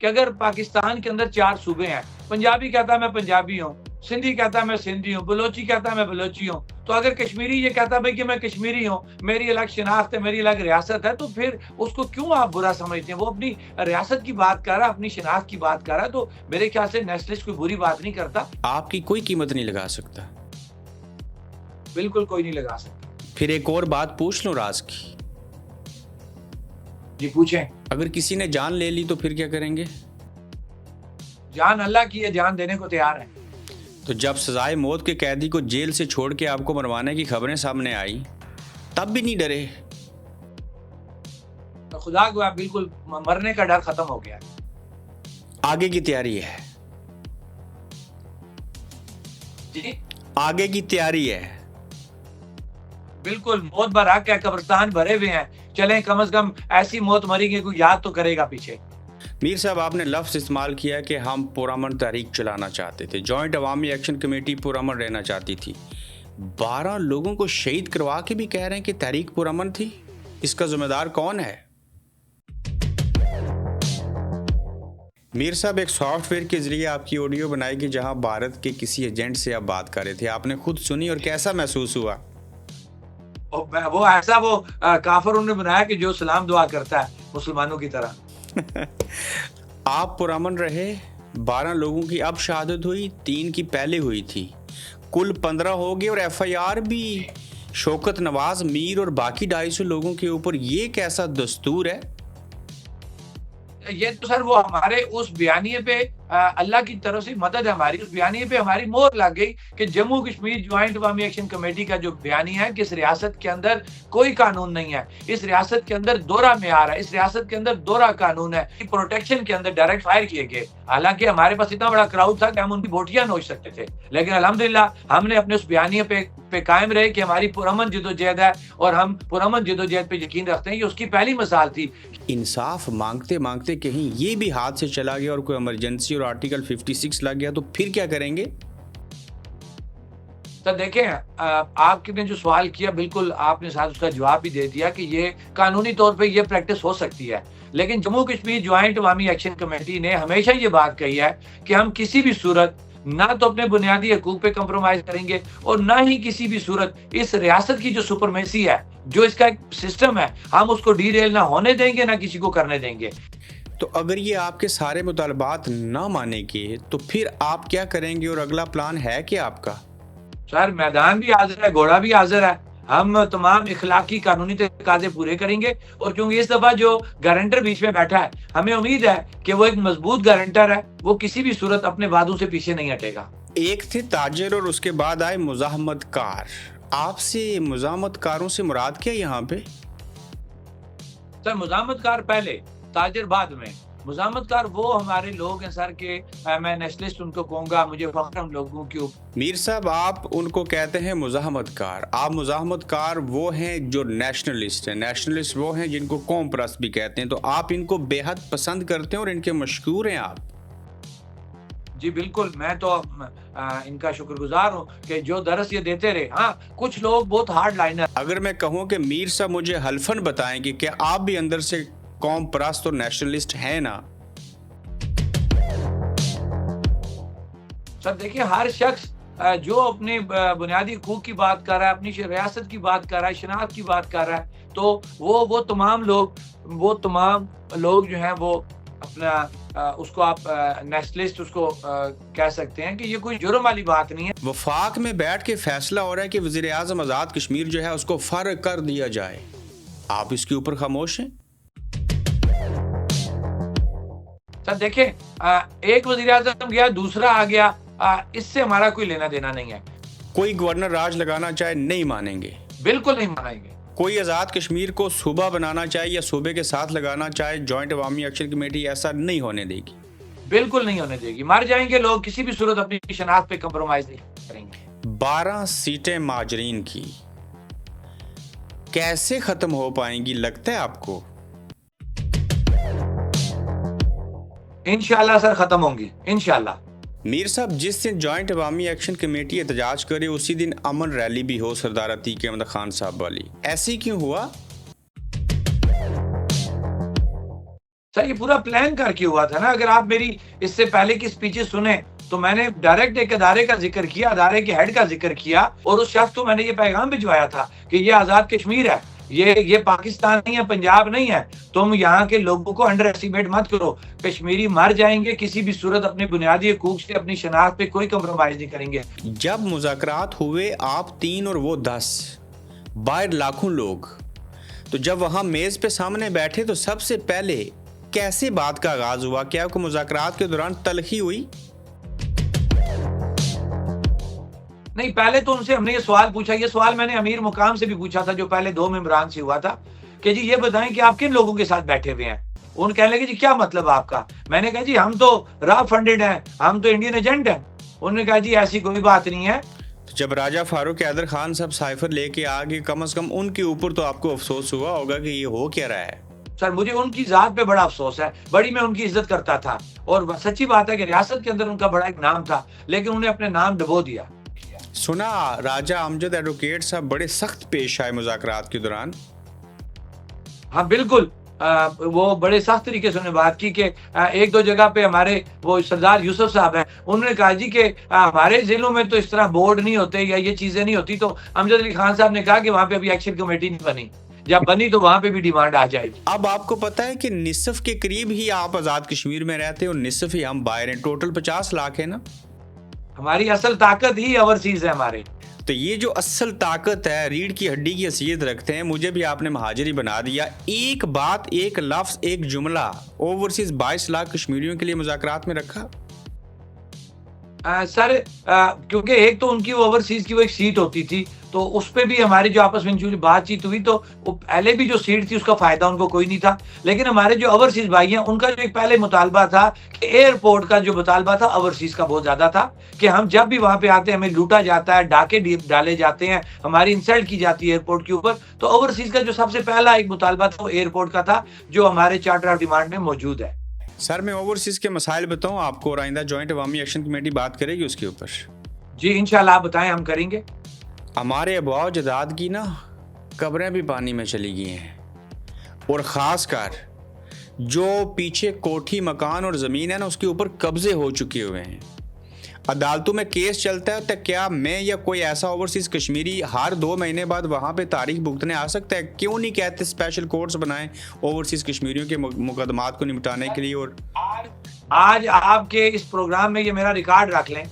कि अगर पाकिस्तान के अंदर 4 सूबे हैं, पंजाबी कहता है मैं पंजाबी हूँ, सिंधी कहता है मैं सिंधी हूँ, बलोची कहता है मैं बलोची हूँ। तो अगर कश्मीरी ये कहता है भाई कि मैं कश्मीरी हूँ, मेरी अलग शिनाख्त है, मेरी अलग रियासत है, तो फिर उसको क्यों आप बुरा समझते हैं? वो अपनी रियासत की बात कर रहा है, अपनी शिनाख्त की बात कर रहा है, तो मेरे ख्याल से नेशनलिस्ट कोई बुरी बात नहीं करता। आपकी कोई कीमत नहीं लगा सकता। बिल्कुल कोई नहीं लगा सकता। फिर एक और बात पूछ लूं राज की, जी पूछें। अगर किसी ने जान ले ली तो फिर क्या करेंगे? जान अल्लाह की है, जान देने को तैयार है। तो जब सजाए मौत के कैदी को जेल से छोड़ के आपको मरवाने की खबरें सामने आई, तब भी नहीं डरे? तो खुदा को बिल्कुल मरने का डर खत्म हो गया। आगे की तैयारी है? जी आगे की तैयारी है? बिल्कुल, मौत बरहक है, कब्रिस्तान भरे हुए हैं। चलें कम से कम ऐसी मौत मरेंगे कोई याद तो करेगा पीछे। मीर साहब, आपने लफ्ज़ इस्तेमाल किया कि हम पुरअमन तहरीक चलाना चाहते थे, जॉइंट अवामी एक्शन कमेटी पुरअमन रहना चाहती थी। 12 लोगों को शहीद करवा के भी कह रहे हैं कि तहरीक पुरअमन थी। इसका जिम्मेदार कौन है? मीर साहब, एक सॉफ्टवेयर के जरिए आपकी ऑडियो बनाई कि जहां भारत के किसी एजेंट से आप बात कर रहे थे, आपने खुद सुनी और कैसा महसूस हुआ? वो ऐसा काफिर उन्होंने बनाया कि जो सलाम दुआ करता है मुसलमानों की तरह। आप पुरअमन रहे, 12 लोगों की अब शहादत हुई, 3 की पहले हुई थी, कुल 15 हो गए और FIR भी शौकत नवाज, मीर और बाकी 250 लोगों के ऊपर। ये कैसा दस्तूर है? ये तो सर वो हमारे उस बयानिए पे अल्लाह की तरफ से मदद है हमारी, उस बयानिए पे हमारी मोहर लग गई कि जम्मू कश्मीर ज्वाइंट अवामी एक्शन कमेटी का जो बयानिया है कि इस रियासत के अंदर कोई कानून नहीं है, इस रियासत के अंदर दोहरा मेयार है, इस रियासत के अंदर दोहरा कानून है, प्रोटेक्शन के अंदर डायरेक्ट फायर किए गए। हालांकि हमारे पास इतना बड़ा क्राउड था कि हम उनकी बोटियां नोच सकते थे, लेकिन अल्हम्दुलिल्लाह हमने अपने उस बयानिए पे कायम रहे कि हमारी पुरअमन जदोजहद है और हम पुरअमन जदोजहद पे यकीन रखते हैं। ये उसकी पहली मिसाल थी। इंसाफ मांगते मांगते कहीं ये भी हाथ से चला गया और कोई इमरजेंसी और आर्टिकल 56 लग गया, तो फिर क्या करेंगे? तो देखें, आपने जो सवाल किया बिल्कुल आपने साथ उसका जवाब भी दे दिया कि ये कानूनी तौर पे ये प्रैक्टिस हो सकती है, लेकिन जम्मू कश्मीर ज्वाइंट अवामी एक्शन कमेटी ने हमेशा ये बात कही है कि हम किसी भी सूरत ना तो अपने बुनियादी हकूक पे कंप्रोमाइज करेंगे और ना ही किसी भी सूरत इस रियासत की जो सुपरमेसी है, जो इसका एक सिस्टम है, हम उसको डीरेल ना होने देंगे, ना किसी को करने देंगे। तो अगर ये आपके सारे मुतालबात ना मानेंगे तो फिर आप क्या करेंगे और अगला प्लान है क्या आपका? सर मैदान भी हाजिर है, घोड़ा भी हाजिर है। हम तमाम इखलाकी कानूनी तकाज़े पूरे करेंगे और क्योंकि इस दफा जो गारंटर बीच में बैठा है, हमें उम्मीद है कि वो एक मजबूत गारंटर है, वो किसी भी सूरत अपने वादों से पीछे नहीं हटेगा। एक थे ताजिर और उसके बाद आए मुज़ाहमतकार। आपसे मुज़ाहमतकारों से मुराद क्या यहाँ पे? सर मुज़ाहमतकार पहले, ताजिर बाद में। मुज़ाहमतकार वो हमारे लोग हैं सर के, मैं नेशनलिस्ट उनको कहूँगा, मुझे फख्र उन लोगों के ऊपर। मीर साहब, आप उनको कहते हैं मुज़ाहमतकार, आप मुज़ाहमतकार वो हैं जो नेशनलिस्ट हैं, नेशनलिस्ट वो हैं जिनको कौम परस्त भी कहते हैं, तो आप इनको बेहद पसंद करते हैं और इनके मशहूर हैं आप। जी बिल्कुल, मैं तो इनका शुक्रगुजार हूँ कि जो दरस ये देते रहे। हाँ, कुछ लोग बहुत हार्ड लाइनर। अगर मैं कहूँ कि मीर साहब मुझे हल्फन बताएं कि क्या आप भी अंदर से कौम परस्त और नेशनलिस्ट हैं ना? सर देखिए, हर शख्स जो अपने बुनियादी हकूक की बात कर रहा है, अपनी रियासत की बात कर रहा है, शनाख्त की बात कर रहा है, तो वो तमाम लोग जो हैं वो अपना उसको आप नेशनलिस्ट उसको कह सकते हैं कि ये कोई जुर्म वाली बात नहीं है। वफाक में बैठ के फैसला हो रहा है कि वज़ीर आज़म आज़ाद कश्मीर जो है उसको फर्क कर दिया जाए, आप इसके ऊपर खामोश हैं? सर देखें, एक वज़ीर आज़म गया, दूसरा आ गया, इससे हमारा कोई लेना देना नहीं है। कोई गवर्नर राज लगाना चाहे नहीं मानेंगे? बिल्कुल नहीं मानेंगे। कोई आज़ाद कश्मीर को सूबा बनाना चाहे या सूबे के साथ लगाना चाहे, जॉइंट अवामी एक्शन कमेटी ऐसा नहीं होने देगी? बिल्कुल नहीं होने देगी। मर जाएंगे लोग, किसी भी सूरत अपनी शनाख्त पे कंप्रोमाइज नहीं करेंगे। 12 सीटें माजरीन की कैसे खत्म हो पाएंगी लगता है आपको? इंशाल्लाह सर खत्म होंगी, इंशाल्लाह। मीर साहब, जिस दिन जॉइंट अवामी एक्शन कमेटी एहतजाज करे उसी दिन अमन रैली भी हो सरदार अतीक अहमद खान साहब वाली, ऐसे क्यों हुआ? सर ये पूरा प्लान करके हुआ था ना। अगर आप मेरी इससे पहले की स्पीचेस सुने तो मैंने डायरेक्ट एक अदारे का जिक्र किया, अदारे के हेड का जिक्र किया और उस शख्स को मैंने ये पैगाम भिजवाया था कि ये आज़ाद कश्मीर है, ये पाकिस्तान नहीं है, पंजाब नहीं है। तुम यहाँ के लोगों को अंडर एस्टिमेट मत करो। कश्मीरी मर जाएंगे किसी भी सूरत, अपने बुनियादी हकूक से, अपनी शनाख्त पे कोई कंप्रोमाइज नहीं करेंगे। जब मुज़ाकरात हुए आप 3 और वो 10, बाहर लाखों लोग, तो जब वहाँ मेज़ पे सामने बैठे तो सबसे पहले कैसे बात का आगाज हुआ? क्या आपको मुज़ाकरात के दौरान तलखी हुई? नहीं, पहले तो उनसे हमने ये सवाल पूछा, ये सवाल मैंने अमीर मुकाम से भी पूछा था जो पहले 2 मेंबरान से हुआ था कि जी ये बताएं कि आप किन लोगों के साथ बैठे हुए हैं। उन कहने लगे जी क्या मतलब आपका? मैंने कहा जी हम तो रॉ फंडेड हैं, हम तो इंडियन एजेंट हैं। उन्होंने कहा जी ऐसी कोई बात नहीं है। तो जब राजा फारूक हैदर खान साहब साइफर लेके आ गए, कम से कम उनके ऊपर तो आपको अफसोस हुआ होगा कि ये हो क्या रहा है? सर मुझे उनकी ज़ात पे बड़ा अफ़सोस है, बड़ी मैं उनकी इज़्ज़त करता था और सच्ची बात है कि रियासत के अंदर उनका बड़ा एक नाम था, लेकिन उन्होंने अपने नाम डुबो दिया। सुना राजा अमजद एडवोकेट साहब बड़े सख्त पेश आए मुज़ाकरात के दौरान। हाँ, बिल्कुल। वो बड़े सख्त तरीके से उन्होंने बात की कि एक दो जगह पे हमारे वो सरदार यूसुफ साहब हैं, उन्होंने कहा जी कि हमारे ज़िलों में तो इस तरह बोर्ड नहीं होते या ये चीज़ें नहीं होती, तो अमजद अली खान साहब ने कहा कि वहाँ पे अभी एक्शन कमेटी नहीं बनी, जब बनी तो वहाँ पे भी डिमांड आ जाएगी। अब आपको पता है कि निसफ के करीब ही आप आज़ाद कश्मीर में रहते हैं और निसफ ही हम बाहर हैं, टोटल 50 लाख है ना? हमारी असल ताकत ही ओवरसीज़ है हमारे। तो ये जो असल ताकत है, रीढ़ की हड्डी की हैसियत रखते हैं, मुझे भी आपने महाजरी बना दिया। एक बात, एक लफ्ज़, एक जुमला ओवरसीज 22 लाख कश्मीरियों के लिए मुज़ाकरात में रखा? सर क्योंकि एक तो उनकी ओवरसीज की वो एक सीट होती थी, तो उस पे भी हमारी जो आपस में जो बातचीत हुई, तो वो पहले भी जो सीट थी उसका फायदा उनको कोई नहीं था। लेकिन हमारे जो ओवरसीज भाई हैं उनका जो एक पहले मुतालबा था कि एयरपोर्ट का जो मुतालबा था ओवरसीज का बहुत ज्यादा था कि हम जब भी वहां पे आते हैं हमें लूटा जाता है, डाके डाले जाते हैं, हमारी इंसल्ट की जाती है एयरपोर्ट के ऊपर। तो ओवरसीज का जो सबसे पहला एक मुतालबा था वो एयरपोर्ट का था, जो हमारे चार्टर ऑफ डिमांड में मौजूद है। सर मैं ओवरसीज के मसाइल बताऊं आपको और आइंदा जॉइंट अवामी एक्शन कमेटी बात करेगी उसके ऊपर। जी इंशाल्लाह आप बताएं, हम करेंगे। हमारे अबवाओ जदाद की ना कब्रें भी पानी में चली गई हैं और ख़ासकर जो पीछे कोठी, मकान और ज़मीन है ना उसके ऊपर कब्जे हो चुके हुए हैं। अदालतों में केस चलता है, तो क्या मैं या कोई ऐसा ओवरसीज़ कश्मीरी हर 2 महीने बाद वहाँ पे तारीख भुगतने आ सकता है? क्यों नहीं कहते स्पेशल कोर्ट्स बनाएं ओवरसीज़ कश्मीरियों के मुकदमात को निपटाने के लिए? और आज आपके इस प्रोग्राम में ये मेरा रिकॉर्ड रख लें,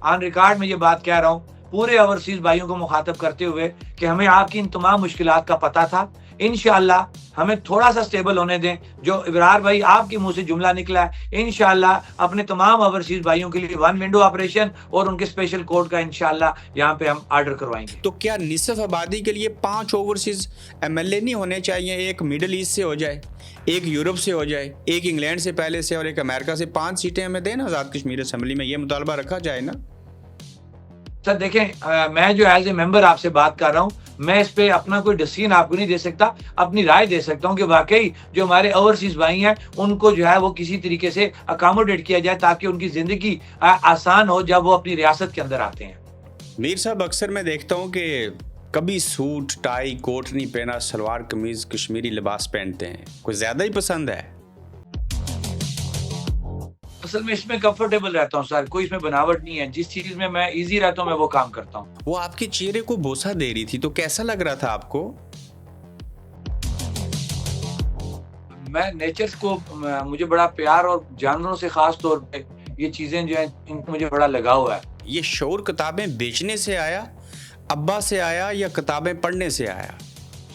ऑन रिकॉर्ड में ये बात कह रहा हूँ पूरे ओवरसीज भाइयों को मुखातब करते हुए कि हमें आपकी इन तमाम मुश्किलात का पता था। इंशाअल्लाह हमें थोड़ा सा स्टेबल होने दें। जो इब्रार भाई आपके मुंह से जुमला निकला है, इंशाअल्लाह अपने तमाम ओवरसीज भाइयों के लिए 1 विंडो ऑपरेशन और उनके स्पेशल कोर्ट का इंशाअल्लाह यहाँ पे हम ऑर्डर करवाएंगे। तो क्या निसफ आबादी के लिए 5 ओवरसीज MLA नहीं होने चाहिए? एक मिडल ईस्ट से हो जाए, एक यूरोप से हो जाए, एक इंग्लैंड से पहले से और एक अमेरिका से। 5 सीटें हमें दें ना आज़ाद कश्मीर असेंबली में, ये मुतालबा रखा जाए ना। सर देखें, मैं जो एज ए मेंबर आपसे बात कर रहा हूँ, मैं इस पे अपना कोई डिसीजन आपको नहीं दे सकता, अपनी राय दे सकता हूँ कि वाकई जो हमारे ओवरसीज भाई हैं उनको जो है वो किसी तरीके से अकोमोडेट किया जाए ताकि उनकी जिंदगी आसान हो जब वो अपनी रियासत के अंदर आते हैं। मीर साहब अक्सर मैं देखता हूँ कि कभी सूट टाई कोट नहीं पहना, सलवार कमीज कश्मीरी लिबास पहनते हैं, कुछ ज्यादा ही पसंद है? असल में इसमें कंफर्टेबल रहता हूँ सर, कोई इसमें बनावट नहीं है। जिस चीज में मैं इजी रहता हूँ मैं वो काम करता हूँ। वो आपके चेहरे को बोसा दे रही थी, तो कैसा लग रहा था आपको? मैं नेचर को मुझे बड़ा प्यार और जानवरों से खास तौर पे ये चीजें जो है इनको मुझे बड़ा लगाव है। ये शौर किताबें बेचने से आया, अब्बा से आया, या किताबें पढ़ने से आया?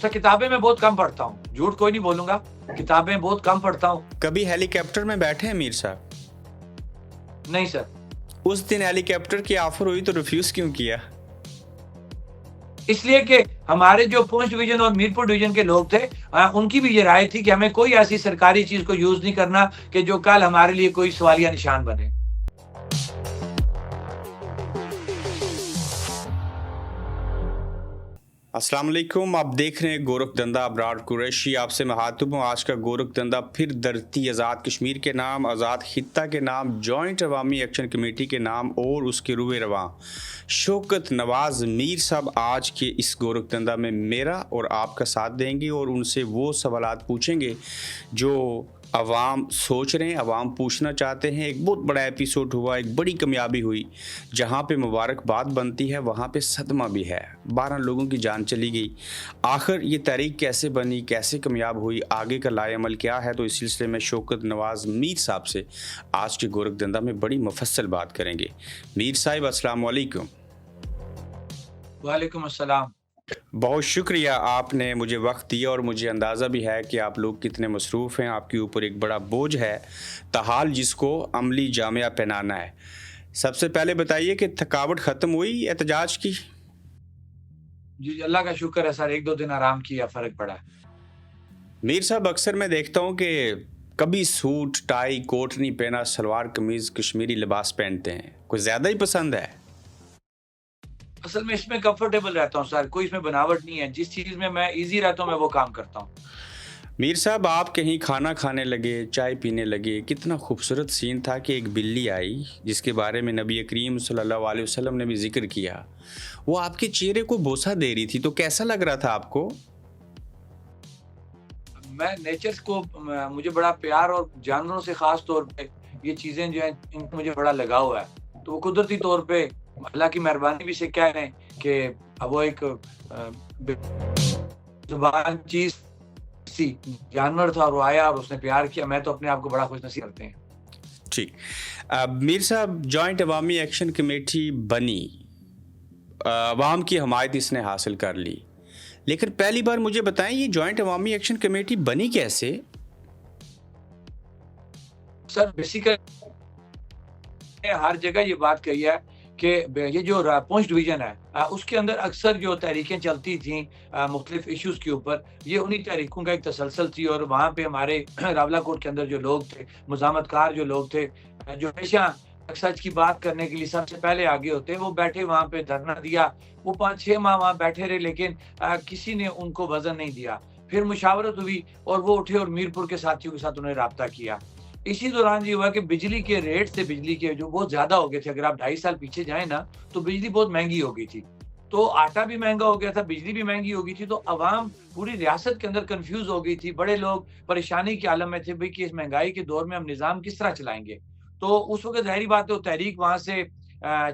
सर किताबें मैं बहुत कम पढ़ता हूँ, झूठ कोई नहीं बोलूंगा, किताबें बहुत कम पढ़ता हूँ। कभी हेलीकॉप्टर में बैठे हैं मीर साहब? नहीं सर। उस दिन हेलीकॉप्टर की ऑफर हुई तो रिफ्यूज क्यों किया? इसलिए कि हमारे जो पुंछ डिवीजन और मीरपुर डिवीजन के लोग थे, उनकी भी ये राय थी कि हमें कोई ऐसी सरकारी चीज को यूज नहीं करना कि जो कल हमारे लिए कोई सवालिया निशान बने। अस्सलाम वालेकुम, आप देख रहे हैं गोरख धंधा अबरार कुरैशी। आपसे मुखातिब हूँ। आज का गोरख धंधा फिर धरती आज़ाद कश्मीर के नाम, आज़ाद खित्ता के नाम, जॉइंट अवामी एक्शन कमेटी के नाम और उसके रुए रवां शौकत नवाज़ मीर साहब आज के इस गोरख धंधा में मेरा और आपका साथ देंगे और उनसे वो सवालात पूछेंगे जो अवाम सोच रहे हैं, अवाम पूछना चाहते हैं। एक बहुत बड़ा एपिसोड हुआ, एक बड़ी कामयाबी हुई, जहाँ पे मुबारकबाद बनती है वहाँ पे सदमा भी है। 12 लोगों की जान चली गई। आखिर ये तहरीक कैसे बनी, कैसे कामयाब हुई, आगे का लाएअमल क्या है, तो इस सिलसिले में शौकत नवाज़ मीर साहब से आज के गोरखधंधा में बड़ी मुफस्सल बात करेंगे। मीर साहब अस्सलाम वालेकुम। वालेकुम अस्सलाम। बहुत शुक्रिया, आपने मुझे वक्त दिया और मुझे अंदाज़ा भी है कि आप लोग कितने मसरूफ़ हैं। आपके ऊपर एक बड़ा बोझ है, ताहाल जिसको अमली जामिया पहनाना है। सबसे पहले बताइए कि थकावट ख़त्म हुई एहतजाज की? जी, अल्लाह का शुक्र है सर, 1-2 दिन आराम किया, फ़र्क पड़ा है। मीर साहब, अक्सर मैं देखता हूँ कि कभी सूट टाई कोट नहीं पहना, सलवार कमीज़ कश्मीरी लिबास पहनते हैं, कुछ ज़्यादा ही पसंद है? असल में इसमें कंफर्टेबल रहता हूँ सर, कोई इसमें बनावट नहीं है। जिस चीज़ में मैं ईज़ी रहता हूँ, मैं वो काम करता हूँ। मीर साहब, आप कहीं खाना खाने लगे, चाय पीने लगे, कितना खूबसूरत सीन था कि एक बिल्ली आई जिसके बारे में नबी करीम सल्लल्लाहु अलैहि वसल्लम ने भी जिक्र किया। वो आपके चेहरे को बोसा दे रही थी, तो कैसा लग रहा था आपको? मैं नेचर्स को मुझे बड़ा प्यार और जानवरों से ख़ास तौर पे ये चीज़ें जो हैं, इनको मुझे बड़ा लगाव है। तो वो कुदरती तौर पे अल्लाह की मेहरबानी भी से कह लें कि वो एक बेज़ुबान चीज़ सी जानवर था और वो आया और उसने प्यार किया। मैं तो अपने आप को बड़ा खुशनसीब करते हैं। ठीक। मीर साहब, जॉइंट अवामी एक्शन कमेटी बनी, अवाम की हमायत इसने हासिल कर ली, लेकिन पहली बार मुझे बताएं ये जॉइंट अवामी एक्शन कमेटी बनी कैसे? सर बेसिकली हर जगह ये बात कही है कि ये जो पुंछ डिवीज़न है उसके अंदर अक्सर जो तहरीकें चलती थीं मुख्तलिफ इश्यूज़ के ऊपर, ये उन्हीं तहरीकों का एक तसलसल थी और वहाँ पे हमारे रावलाकोट के अंदर जो लोग थे, मुज़ाहमतकार जो लोग थे, जो हमेशा सच की बात करने के लिए सबसे पहले आगे होते हैं, वो बैठे वहाँ पे धरना दिया। वो 5-6 माह वहाँ बैठे रहे, लेकिन किसी ने उनको वज़न नहीं दिया। फिर मुशावरत हुई और वो उठे और मीरपुर के साथियों के साथ उन्होंने राब्ता किया। इसी दौरान ये हुआ कि बिजली के रेट से बिजली के जो बहुत ज़्यादा हो गए थे, अगर आप 2.5 साल पीछे जाएँ ना, तो बिजली बहुत महँगी हो गई थी। तो आटा भी महँगा हो गया था, बिजली भी महँगी हो गई थी, तो अवाम पूरी रियासत के अंदर कन्फ्यूज़ हो गई थी। बड़े लोग परेशानी के आलम में थे भई कि इस महँगाई के दौर में हम निज़ाम किस तरह चलाएँगे? तो उस वक़्त ज़ाहिर-सी बात है वो तहरीक वहाँ से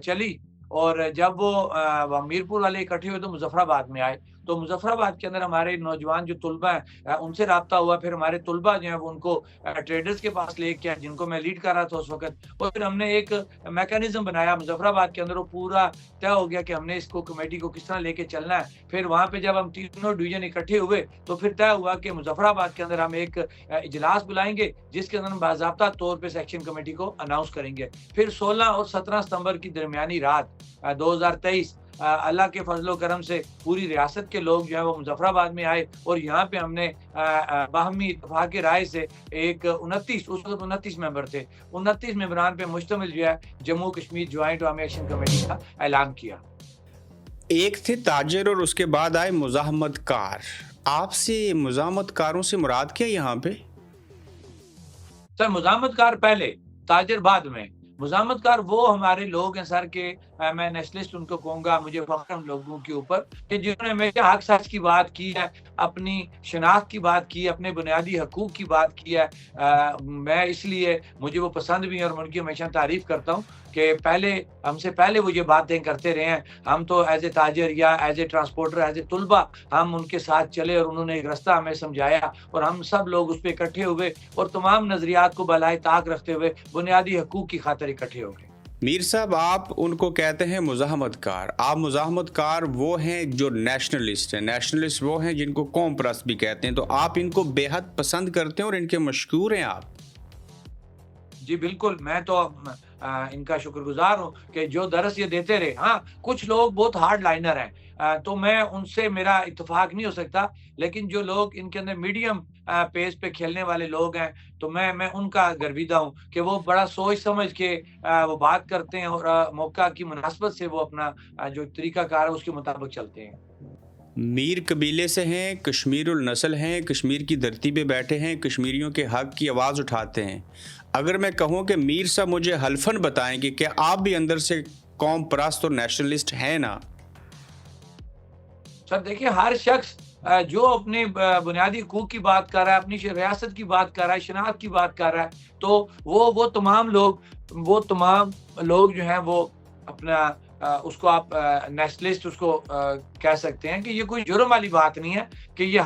चली और जब वो मीरपुर वाले इकट्ठे हुए तो मुज़फ़्फ़राबाद में आए। तो मुज़फ़्फ़राबाद के अंदर हमारे नौजवान जो तुलबा हैं उनसे राब्ता हुआ, फिर हमारे तुलबा जो हैं वो उनको ट्रेडर्स के पास लेके आए, जिनको मैं लीड कर रहा था उस वक़्त और फिर हमने एक मैकेनिज़्म बनाया मुज़फ़्फ़राबाद के अंदर, वो पूरा तय हो गया कि हमने इसको कमेटी को किस तरह लेके चलना है। फिर वहाँ पे जब हम तीनों डिवीज़न इकट्ठे हुए, तो फिर तय हुआ कि मुज़फ़्फ़राबाद के अंदर हम एक इजलास बुलाएँगे, जिसके अंदर हम बाज़ाब्ता तौर पे सेक्शन कमेटी को अनाउंस करेंगे। फिर 16 और 17 सितंबर की दरमियानी रात 2023 अल्लाह के फज़ल-ओ करम से पूरी रियासत के लोग जो हैं वो मुज़फ़्फ़राबाद में आए और यहाँ पे हमने बाहमी इत्तेफ़ाक़ राय से एक 29 उस वक़्त 29 मेंबर थे, 29 मेंबरान पे मुश्तमिल जो है जम्मू कश्मीर जॉइंट अवामी एक्शन कमेटी का ऐलान किया। एक थे ताजिर और उसके बाद आए मुज़ाहमतकार। आपसे मुज़ाहमतकारों से मुराद क्या है यहाँ पे? सर मुज़ाहमतकार पहले, ताजिर बाद में। मुज़ाहमतकार वो हमारे लोग हैं सर के मैं नेशनलिस्ट उनको कहूँगा, मुझे फ़ख्र है उन लोगों के ऊपर कि जिन्होंने हमेशा हक सच की बात की है, अपनी शनाख्त की बात की है, अपने बुनियादी हकूक़ की बात की है। मैं इसलिए मुझे वो पसंद भी हैं और मैं उनकी हमेशा तारीफ़ करता हूँ कि पहले हमसे पहले वो ये बातें करते रहे हैं। हम तो एज़ ए ताजिर या as a transporter, as a तुलबा हम उनके साथ चले और उन्होंने एक रास्ता हमें समझाया और हम सब लोग उस पे इकट्ठे हुए और तमाम नज़रियात को बालाए ताक रखते हुए बुनियादी हकूक़ की खातिर इकट्ठे हो गए। मीर साहब, आप उनको कहते हैं मुज़ाहमतकार। आप मुज़ाहमतकार वो हैं जो नेशनलिस्ट हैं, नेशनलिस्ट वो हैं जिनको कौम परस्त भी कहते हैं, तो आप इनको बेहद पसंद करते हैं और इनके मशकूर हैं आप। जी, बिल्कुल, मैं तो इनका शुक्रगुज़ार हूँ कि जो दरस ये देते रहे। हाँ, कुछ लोग बहुत हार्ड लाइनर हैं तो मैं उनसे मेरा इत्तेफ़ाक नहीं हो सकता, लेकिन जो लोग इनके अंदर मीडियम पेस पे खेलने वाले लोग हैं, तो मैं उनका गर्विदा हूँ कि वो बड़ा सोच-समझ के वो बात करते हैं और मौका की मुनासबत से वो अपना जो तरीक़ाकार है उसके मुताबिक चलते हैं। मीर कबीले से हैं, कश्मीरुल नस्ल हैं, कश्मीर की धरती पे बैठे हैं, कश्मीरियों के हक़ की आवाज़ उठाते हैं। अगर मैं कहूँ कि मीर साहब मुझे हल्फ़न बताएँ कि क्या आप भी अंदर से कौम परस्त और नेशनलिस्ट हैं ना? सर देखिए, हर शख्स जो अपने बुनियादी हकूक की बात कर रहा है, अपनी रियासत की बात कर रहा है, शनाख्त की बात कर रहा है, तो वो तमाम लोग जो हैं वो अपना उसको आप नेशनलिस्ट उसको कह सकते हैं कि ये कोई जुर्म वाली बात नहीं है कि ये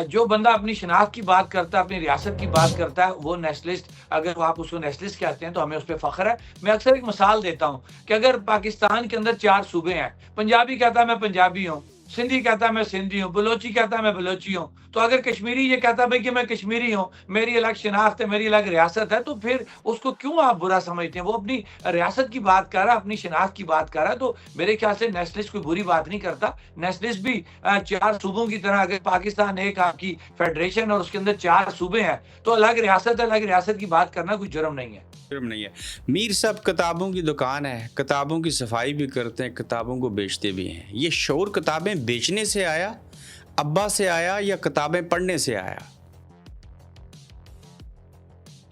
जो बंदा अपनी शनाख्त की बात करता है, अपनी रियासत की बात करता है, वो नेशनलिस्ट, अगर आप उसको नेशनलिस्ट कहते हैं तो हमें उस पे फ़ख्र है। मैं अक्सर एक मिसाल देता हूँ कि अगर पाकिस्तान के अंदर 4 सूबे हैं, पंजाबी कहता है मैं पंजाबी हूँ, सिंधी कहता है मैं सिंधी हूँ, बलोची कहता है मैं बलोची हूँ। तो अगर कश्मीरी ये कहता है भाई कि मैं कश्मीरी हूँ, मेरी अलग शनाख्त है, मेरी अलग रियासत है, तो फिर उसको क्यों आप बुरा समझते हैं? वो अपनी रियासत की बात कर रहा है, अपनी शनाख्त की बात कर रहा है, तो मेरे ख्याल से नेशनलिस्ट कोई बुरी बात नहीं करता। नेशनलिस्ट भी 4 सूबों की तरह, अगर पाकिस्तान एक आपकी फेडरेशन और उसके अंदर 4 सूबे हैं, तो अलग रियासत की बात करना कोई जुर्म नहीं है। जुर्म नहीं है। मीर साहब, किताबों की दुकान है, किताबों की सफाई भी करते हैं, किताबों को बेचते भी हैं। ये शौर किताबें बेचने से आया, अब्बा से आया, या किताबें पढ़ने से आया?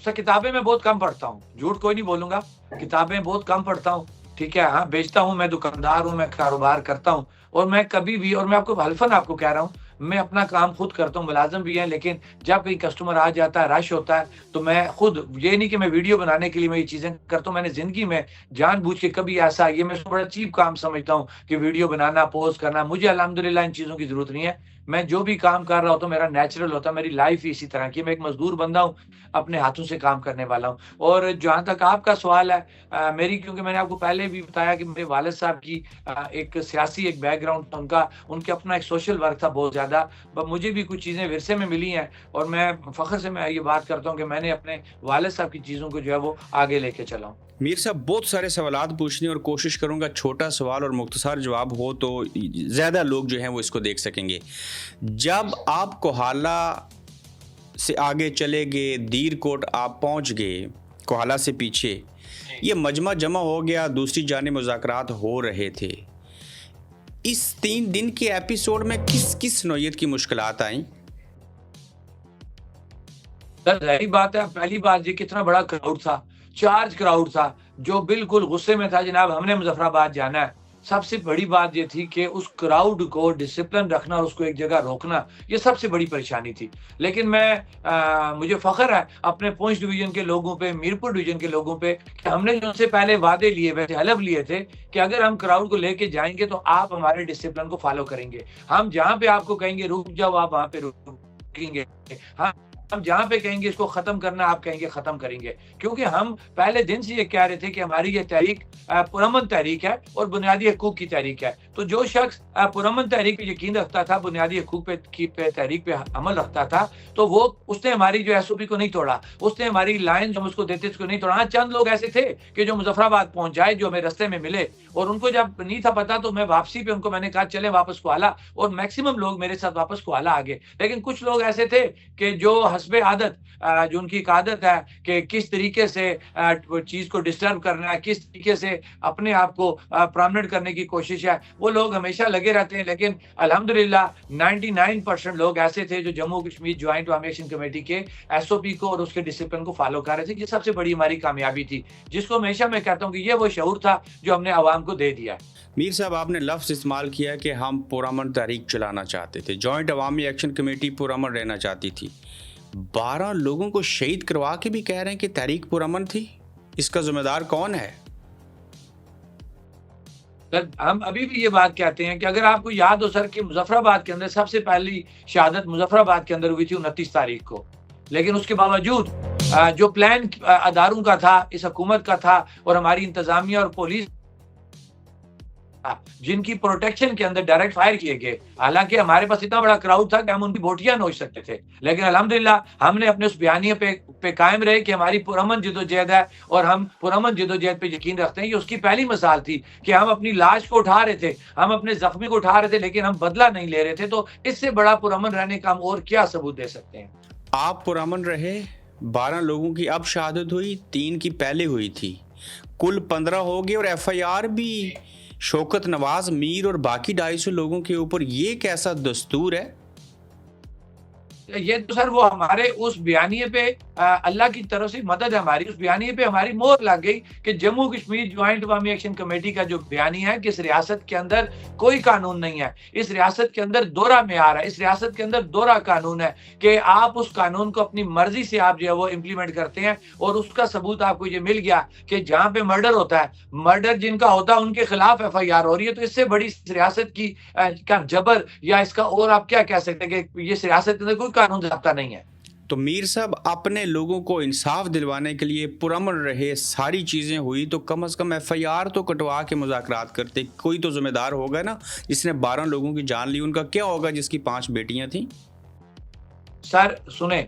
सर, किताबें मैं बहुत कम पढ़ता हूँ, झूठ कोई नहीं बोलूँगा, किताबें बहुत कम पढ़ता हूँ, ठीक है? हाँ, बेचता हूँ, मैं दुकानदार हूँ, मैं कारोबार करता हूँ और मैं कभी भी, और मैं आपको हल्फ़न आपको कह रहा हूँ, मैं अपना काम खुद करता हूँ, मुलाज़िम भी हैं, लेकिन जब कोई कस्टमर आ जाता है, रश होता है, तो मैं खुद, ये नहीं कि मैं वीडियो बनाने के लिए मैं ये चीज़ें करता हूँ, मैंने ज़िंदगी में जानबूझ के कभी ऐसा, ये मैं इसको बड़ा चीप काम समझता हूँ कि वीडियो बनाना, पोस्ट करना, मुझे अल्हम्दुलिल्लाह इन चीज़ों की ज़रूरत नहीं है। मैं जो भी काम कर रहा होता हूँ, मेरा नेचुरल होता है, मेरी लाइफ़ ही इसी तरह की है, मैं एक मज़दूर बंदा हूँ, अपने हाथों से काम करने वाला हूँ। और जहाँ तक आपका सवाल है, मेरी, क्योंकि मैंने आपको पहले भी बताया कि मेरे वालिद साहब की एक सियासी एक बैकग्राउंड था उनका, उनके अपना एक सोशल वर्क था बहुत ज़्यादा। मुझे भी कुछ चीज़ें विरसे में मिली हैं और मैं फ़ख्र से मैं ये बात करता हूँ कि मैंने अपने वालिद साहब की चीज़ों को जो है वो आगे लेके चला हूँ। मीर साहब, बहुत सारे सवालात पूछने और कोशिश करूंगा छोटा सवाल और मुख्तसर जवाब हो तो ज़्यादा लोग जो हैं वो इसको देख सकेंगे। जब आप कोहाला से आगे चले गए, दीर कोट आप पहुंच गए, कोहाला से पीछे ये मजमा जमा हो गया, दूसरी जाने मुज़ाकरात हो रहे थे। इस 3 दिन के एपिसोड में किस किस नौयत की मुश्किलात आई? सर, ज़ाहिर बात है, पहली बात ये कितना बड़ा क्राउड था, चार्ज क्राउड था, जो बिल्कुल गुस्से में था, जनाब हमने मुज़फ़्फ़राबाद जाना है। सबसे बड़ी बात ये थी कि उस क्राउड को डिसिप्लिन रखना और उसको एक जगह रोकना, ये सबसे बड़ी परेशानी थी। लेकिन मुझे फ़ख्र है अपने पुंछ डिवीज़न के लोगों पे, मीरपुर डिवीज़न के लोगों पे कि हमने जो उनसे पहले वादे लिए हुए थे, हलफ़ लिए थे कि अगर हम क्राउड को लेके जाएँगे तो आप हमारे डिसिप्लिन को फ़ॉलो करेंगे। हम जहाँ पे आपको कहेंगे रुक जाओ, आप वहाँ पे रुकेंगे। हाँ, हम जहाँ पे कहेंगे इसको खत्म करना, आप कहेंगे खत्म करेंगे। क्योंकि हम पहले दिन से ये कह रहे थे कि हमारी ये तहरीक पुरअमन तहरीक है और बुनियादी हकूक की तहरीक है। तो जो शख्स पुरअमन तहरीक पे यकीन रखता था, बुनियादी हकूक पे तहरीक पे अमल रखता था, तो वो उसने हमारी जो एसओपी को नहीं तोड़ा, उसने हमारी लाइन जो हम उसको देते थे उसको नहीं तोड़ा। हाँ, चंद लोग ऐसे थे कि जो मुज़फ़्फ़राबाद पहुँच जाए, जो हमें रास्ते में मिले और उनको जब नहीं था पता, तो मैं वापसी पे उनको मैंने कहा चलें वापस कोहाला, और मैक्सिमम लोग मेरे साथ वापस कोहाला आ गए। लेकिन कुछ लोग ऐसे थे कि जो हस्बे आदत, जो उनकी एक आदत है कि किस तरीके से वो चीज़ को डिस्टर्ब करना है, किस तरीके से अपने आप को प्रोमिनेंट करने की कोशिश है, वो लोग हमेशा लगे रहते हैं। लेकिन अल्हम्दुलिल्लाह 99% लोग ऐसे थे जो जम्मू कश्मीर जॉइंट अवामी एक्शन कमेटी के एसओपी को और उसके डिसिप्लिन को फॉलो कर रहे थे। ये सबसे बड़ी हमारी कामयाबी थी, जिसको हमेशा मैं कहता हूँ कि ये वो शऊर था जो हमने अवाम को दे दिया। मीर साहब, आपने लफ्ज़ इस्तेमाल किया कि हम पुरअमन तहरीक चलाना चाहते थे, जॉइंट अवामी एक्शन कमेटी पुरअमन रहना चाहती थी। 12 लोगों को शहीद करवा के भी कह रहे हैं कि तहरीक पुरअमन थी। इसका जिम्मेदार कौन है? सर, हम अभी भी ये बात कहते हैं कि अगर आपको याद हो सर कि मुज़फ़्फ़राबाद के अंदर सबसे पहली शहादत मुज़फ़्फ़राबाद के अंदर हुई थी 29 तारीख को। लेकिन उसके बावजूद जो प्लान अदारों का था, इस हुकूमत का था और हमारी इंतज़ामिया और पुलिस जिनकी प्रोटेक्शन के अंदर डायरेक्ट फायर किए गए। हालाँकि हमारे पास इतना बड़ा क्राउड था कि हम उनकी बोटियाँ नोच सकते थे। लेकिन अल्हम्दुलिल्लाह हमने अपने उस बयानिए पे कायम रहे कि हमारी पुरअमन जद्दोजहद है और हम पुरअमन जद्दोजहद पे यकीन रखते हैं। ये उसकी पहली मिसाल थी कि हम अपनी लाश को उठा रहे थे, हम अपने ज़ख्मी को उठा रहे थे, लेकिन हम बदला नहीं ले रहे थे। तो इससे बड़ा पुरअमन रहने का हम और क्या सबूत दे सकते हैं? आप पुरअमन रहे, 12 लोगों की अब शहादत हुई, 3 की पहले हुई थी। कुल 15 हो गए और एफआईआर भी शौकत नवाज, मीर और बाकी 250 लोगों के ऊपर। ये कैसा दस्तूर है? ये तो सर वो हमारे उस बयानिए पे अल्लाह की तरफ से मदद है हमारी, उस बयानिए पे हमारी मोहर लग गई कि जम्मू कश्मीर जॉइंट अवामी एक्शन कमेटी का जो बयानिया है कि इस रियासत के अंदर कोई कानून नहीं है, इस रियासत के अंदर दोहरा मेयार है, इस रियासत के अंदर दोहरा कानून है कि आप उस कानून को अपनी मर्जी से आप जो है वो इम्प्लीमेंट करते हैं। और उसका सबूत आपको ये मिल गया कि जहाँ पे मर्डर होता है, मर्डर जिनका होता है उनके खिलाफ FIR हो रही है। तो इससे बड़ी इस रियासत की का जबर या इसका और आप क्या कह सकते हैं कि ये रियासत के अंदर कोई कानून ज़ाब्ता नहीं है। तो मीर साहब, अपने लोगों को इंसाफ दिलवाने के लिए पुरअमन रहे, सारी चीज़ें हुई, तो कम से कम FIR तो कटवा के मुज़ाकरात करते। कोई तो ज़िम्मेदार होगा ना जिसने 12 लोगों की जान ली। उनका क्या होगा जिसकी 5 बेटियां थीं? सर सुने,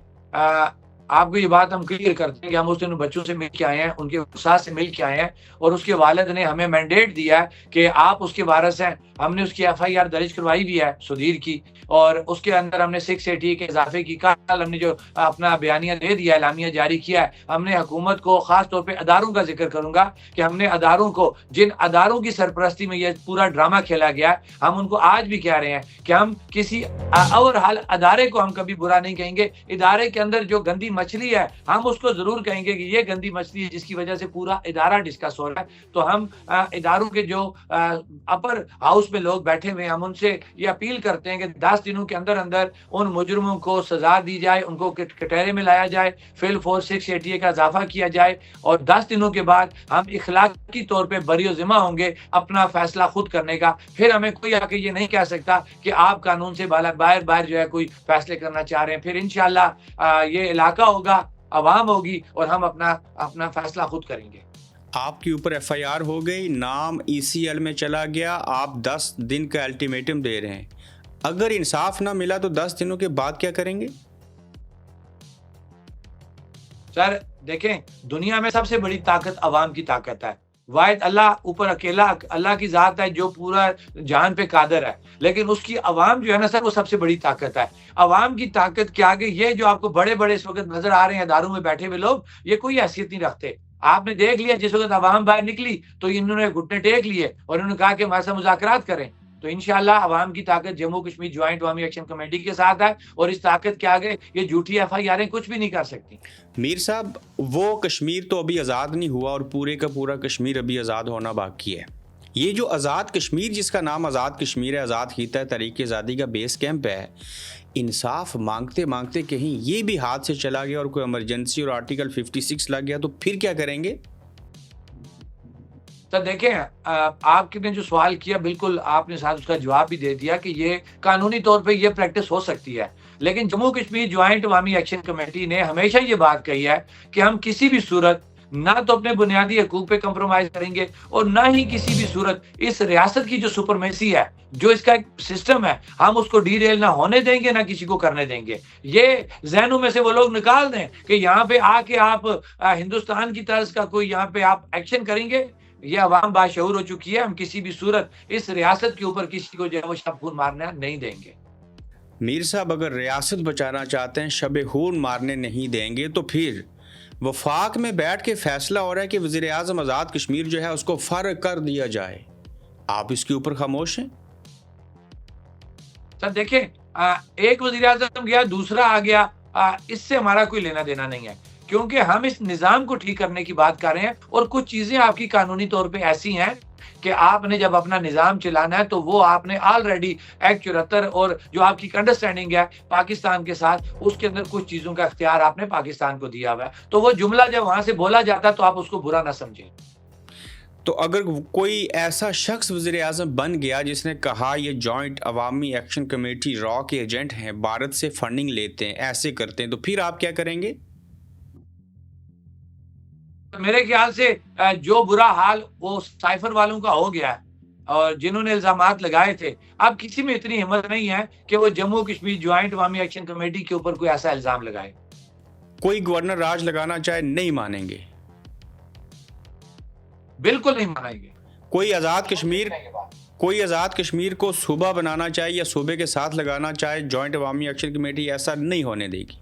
आपको ये बात हम क्लियर करते हैं कि हम उस दिन बच्चों से मिल के आए हैं, उनके उस्ताद से मिल के आए हैं और उसके वालिद ने हमें मैंडेट दिया है कि आप उसके वारिस हैं। हमने उसकी FIR दर्ज करवाई भी है सुधीर की, और उसके अंदर हमने 680 के इजाफे की कल हमने जो अपना बयानिया दे दिया, एलामिया जारी किया है। हमने हुकूमत को, खास तौर पे अदारों का जिक्र करूंगा कि हमने अदारों को, जिन अदारों की सरपरस्ती में ये पूरा ड्रामा खेला गया है, हम उनको आज भी कह रहे हैं कि हम किसी और हाल अदारे को हम कभी बुरा नहीं कहेंगे। इदारे के अंदर जो गंदी मछली है हम उसको जरूर कहेंगे कि ये गंदी मछली है जिसकी वजह से पूरा इदारा डिस्कस हो रहा है। तो हम इदारों के जो अपर हाउस में लोग बैठे हुए हैं, हम उनसे ये अपील करते हैं कि 10 दिनों के अंदर अंदर उन मुजरिमों को सजा दी जाए, उनको कटहरे में लाया जाए, फिल फोर्स 680 का इजाफा किया जाए और 10 दिनों के बाद हम इखलाकी तौर पर बरी जिम्मा होंगे अपना फैसला खुद करने का। फिर हमें कोई आके ये नहीं कह सकता कि आप कानून से बाहर जो है कोई फैसले करना चाह रहे हैं। फिर इंशाल्लाह ये इलाका होगा, अवाम होगी और हम अपना फैसला खुद करेंगे। आपके ऊपर FIR हो गई, नाम ECL में चला गया, आप 10 दिन का अल्टीमेटम दे रहे हैं। अगर इंसाफ ना मिला तो 10 दिनों के बाद क्या करेंगे? सर देखें, दुनिया में सबसे बड़ी ताकत अवाम की ताकत है। वाहिद अल्लाह ऊपर अकेला अल्लाह की ज़ात है जो पूरा जहान पे कादर है, लेकिन उसकी अवाम जो है ना सर, वो सबसे बड़ी ताकत है। अवाम की ताकत के आगे ये जो आपको बड़े-बड़े इस वक़्त नज़र आ रहे हैं इदारों में बैठे हुए लोग, ये कोई हैसियत नहीं रखते। आपने देख लिया जिस वक़्त अवाम बाहर निकली तो इन्होंने घुटने टेक लिए और इन्होंने कहा कि हमारे साथ मुज़ाकरात करें। तो इंशाअल्लाह अवाम की ताकत जम्मू कश्मीर जॉइंट अवामी एक्शन कमेटी के साथ है और इस ताकत के आगे ये झूठी FIR कुछ भी नहीं कर सकती। मीर साहब, वो कश्मीर तो अभी आज़ाद नहीं हुआ और पूरे का पूरा कश्मीर अभी आज़ाद होना बाकी है। ये जो आज़ाद कश्मीर, जिसका नाम आज़ाद कश्मीर है, आज़ाद ख़िता तहरीक आज़ादी का बेस कैंप है, इंसाफ मांगते मांगते कहीं ये भी हाथ से चला गया और कोई इमरजेंसी और आर्टिकल 56 लग गया तो फिर क्या करेंगे? तो देखें, आपने जो सवाल किया बिल्कुल आपने साथ उसका जवाब भी दे दिया कि ये कानूनी तौर पे ये प्रैक्टिस हो सकती है। लेकिन जम्मू कश्मीर जॉइंट अवामी एक्शन कमेटी ने हमेशा ये बात कही है कि हम किसी भी सूरत ना तो अपने बुनियादी हकूक पे कंप्रोमाइज करेंगे और ना ही किसी भी सूरत इस रियासत की जो सुपरमेसी है, जो इसका एक सिस्टम है, हम उसको डीरेल ना होने देंगे, ना किसी को करने देंगे। ये जहनों में से वो लोग निकाल दें कि यहाँ पे आके आप हिंदुस्तान की तर्ज का कोई यहाँ पे आप एक्शन करेंगे। ये अवाम बाशऊर हो चुकी है। हम किसी भी सूरत इस रियासत के ऊपर किसी को जो है वो शब-खून मारना नहीं देंगे। मीर साहब, अगर रियासत बचाना चाहते हैं, शब-ए-खून मारने नहीं देंगे, तो फिर वफाक में बैठ के फैसला हो रहा है कि वज़ीर-ए-आज़म आज़ाद कश्मीर जो है उसको फ़र्ग कर दिया जाए। आप इसके ऊपर खामोश हैं? सर देखें, एक वज़ीर-ए-आज़म गया, दूसरा आ गया, इससे हमारा कोई लेना देना नहीं है, क्योंकि हम इस निज़ाम को ठीक करने की बात कर रहे हैं और कुछ चीज़ें आपकी कानूनी तौर पे ऐसी हैं कि आपने जब अपना निज़ाम चलाना है तो वो आपने ऑलरेडी एक्ट 74 और जो आपकी अंडरस्टैंडिंग है पाकिस्तान के साथ, उसके अंदर कुछ चीज़ों का इख्तियार आपने पाकिस्तान को दिया हुआ है। तो वो जुमला जब वहाँ से बोला जाता है तो आप उसको बुरा ना समझें। तो अगर कोई ऐसा शख्स वज़ीर-ए-आज़म बन गया जिसने कहा ये जॉइंट अवामी एक्शन कमेटी रॉ के एजेंट हैं, भारत से फंडिंग लेते हैं, ऐसे करते हैं, तो फिर आप क्या करेंगे? मेरे ख्याल से जो बुरा हाल वो साइफर वालों का हो गया है और जिन्होंने इल्ज़ामात लगाए थे, अब किसी में इतनी हिम्मत नहीं है कि वो जम्मू कश्मीर जॉइंट अवामी एक्शन कमेटी के ऊपर कोई ऐसा इल्ज़ाम लगाए। कोई गवर्नर राज लगाना चाहे, नहीं मानेंगे? बिल्कुल नहीं मानेंगे। कोई आज़ाद कश्मीर को सूबा बनाना चाहे या सूबे के साथ लगाना चाहे, जॉइंट अवामी एक्शन कमेटी ऐसा नहीं होने देगी?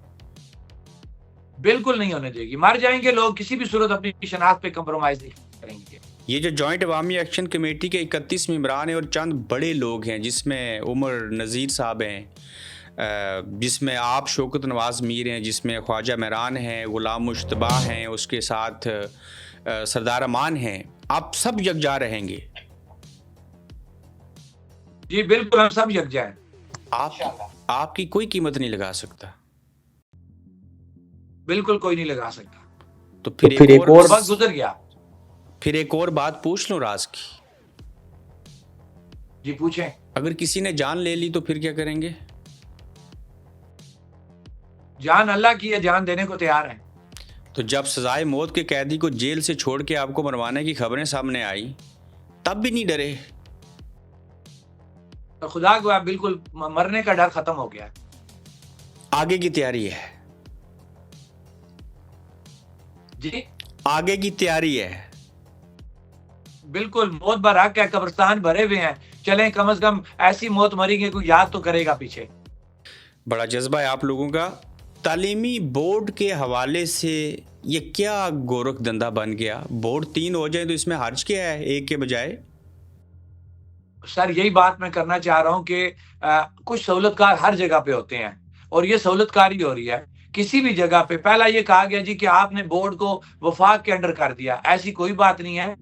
बिल्कुल नहीं होने देगी। मर जाएंगे लोग, किसी भी सूरत अपनी शनाख्त पे कंप्रोमाइज नहीं करेंगे। ये जो जॉइंट अवामी एक्शन कमेटी के 31 मेंबरान हैं और चंद बड़े लोग हैं, जिसमें उमर नज़ीर साहब हैं, जिसमें आप शौकत नवाज़ मीर हैं, जिसमें ख्वाजा मेहरान हैं, ग़ुलाम मुश्तबा हैं, उसके साथ सरदार अमान हैं, आप सब यकजा रहेंगे? जी बिल्कुल, हम सब यकजा हैं। आपकी कोई कीमत नहीं लगा सकता। बिल्कुल कोई नहीं लगा सकता। तो फिर एक और वक्त गुजर गया। फिर एक और बात पूछ लूं राज की। जी पूछें। अगर किसी ने जान ले ली तो फिर क्या करेंगे? जान अल्लाह की है, जान देने को तैयार है। तो जब सजाए मौत के कैदी को जेल से छोड़ के आपको मरवाने की खबरें सामने आई, तब भी नहीं डरे? तो खुदा को बिल्कुल मरने का डर खत्म हो गया। आगे की तैयारी है? जी आगे की तैयारी है? बिल्कुल, मौत बरहक है, कब्रिस्तान भरे हुए हैं। चलें, कम से कम ऐसी मौत मरेंगे कोई याद तो करेगा पीछे। बड़ा जज्बा है आप लोगों का। तालीमी बोर्ड के हवाले से ये क्या गोरख धंधा बन गया? बोर्ड 3 हो जाए तो इसमें हर्ज क्या है एक के बजाय? सर यही बात मैं करना चाह रहा हूँ कि कुछ सहूलतकार हर जगह पे होते हैं और ये सहूलतकारी हो रही है। किसी भी जगह पे पहला ये कहा गया जी कि आपने बोर्ड को वफाक के अंडर कर दिया, ऐसी कोई बात नहीं है।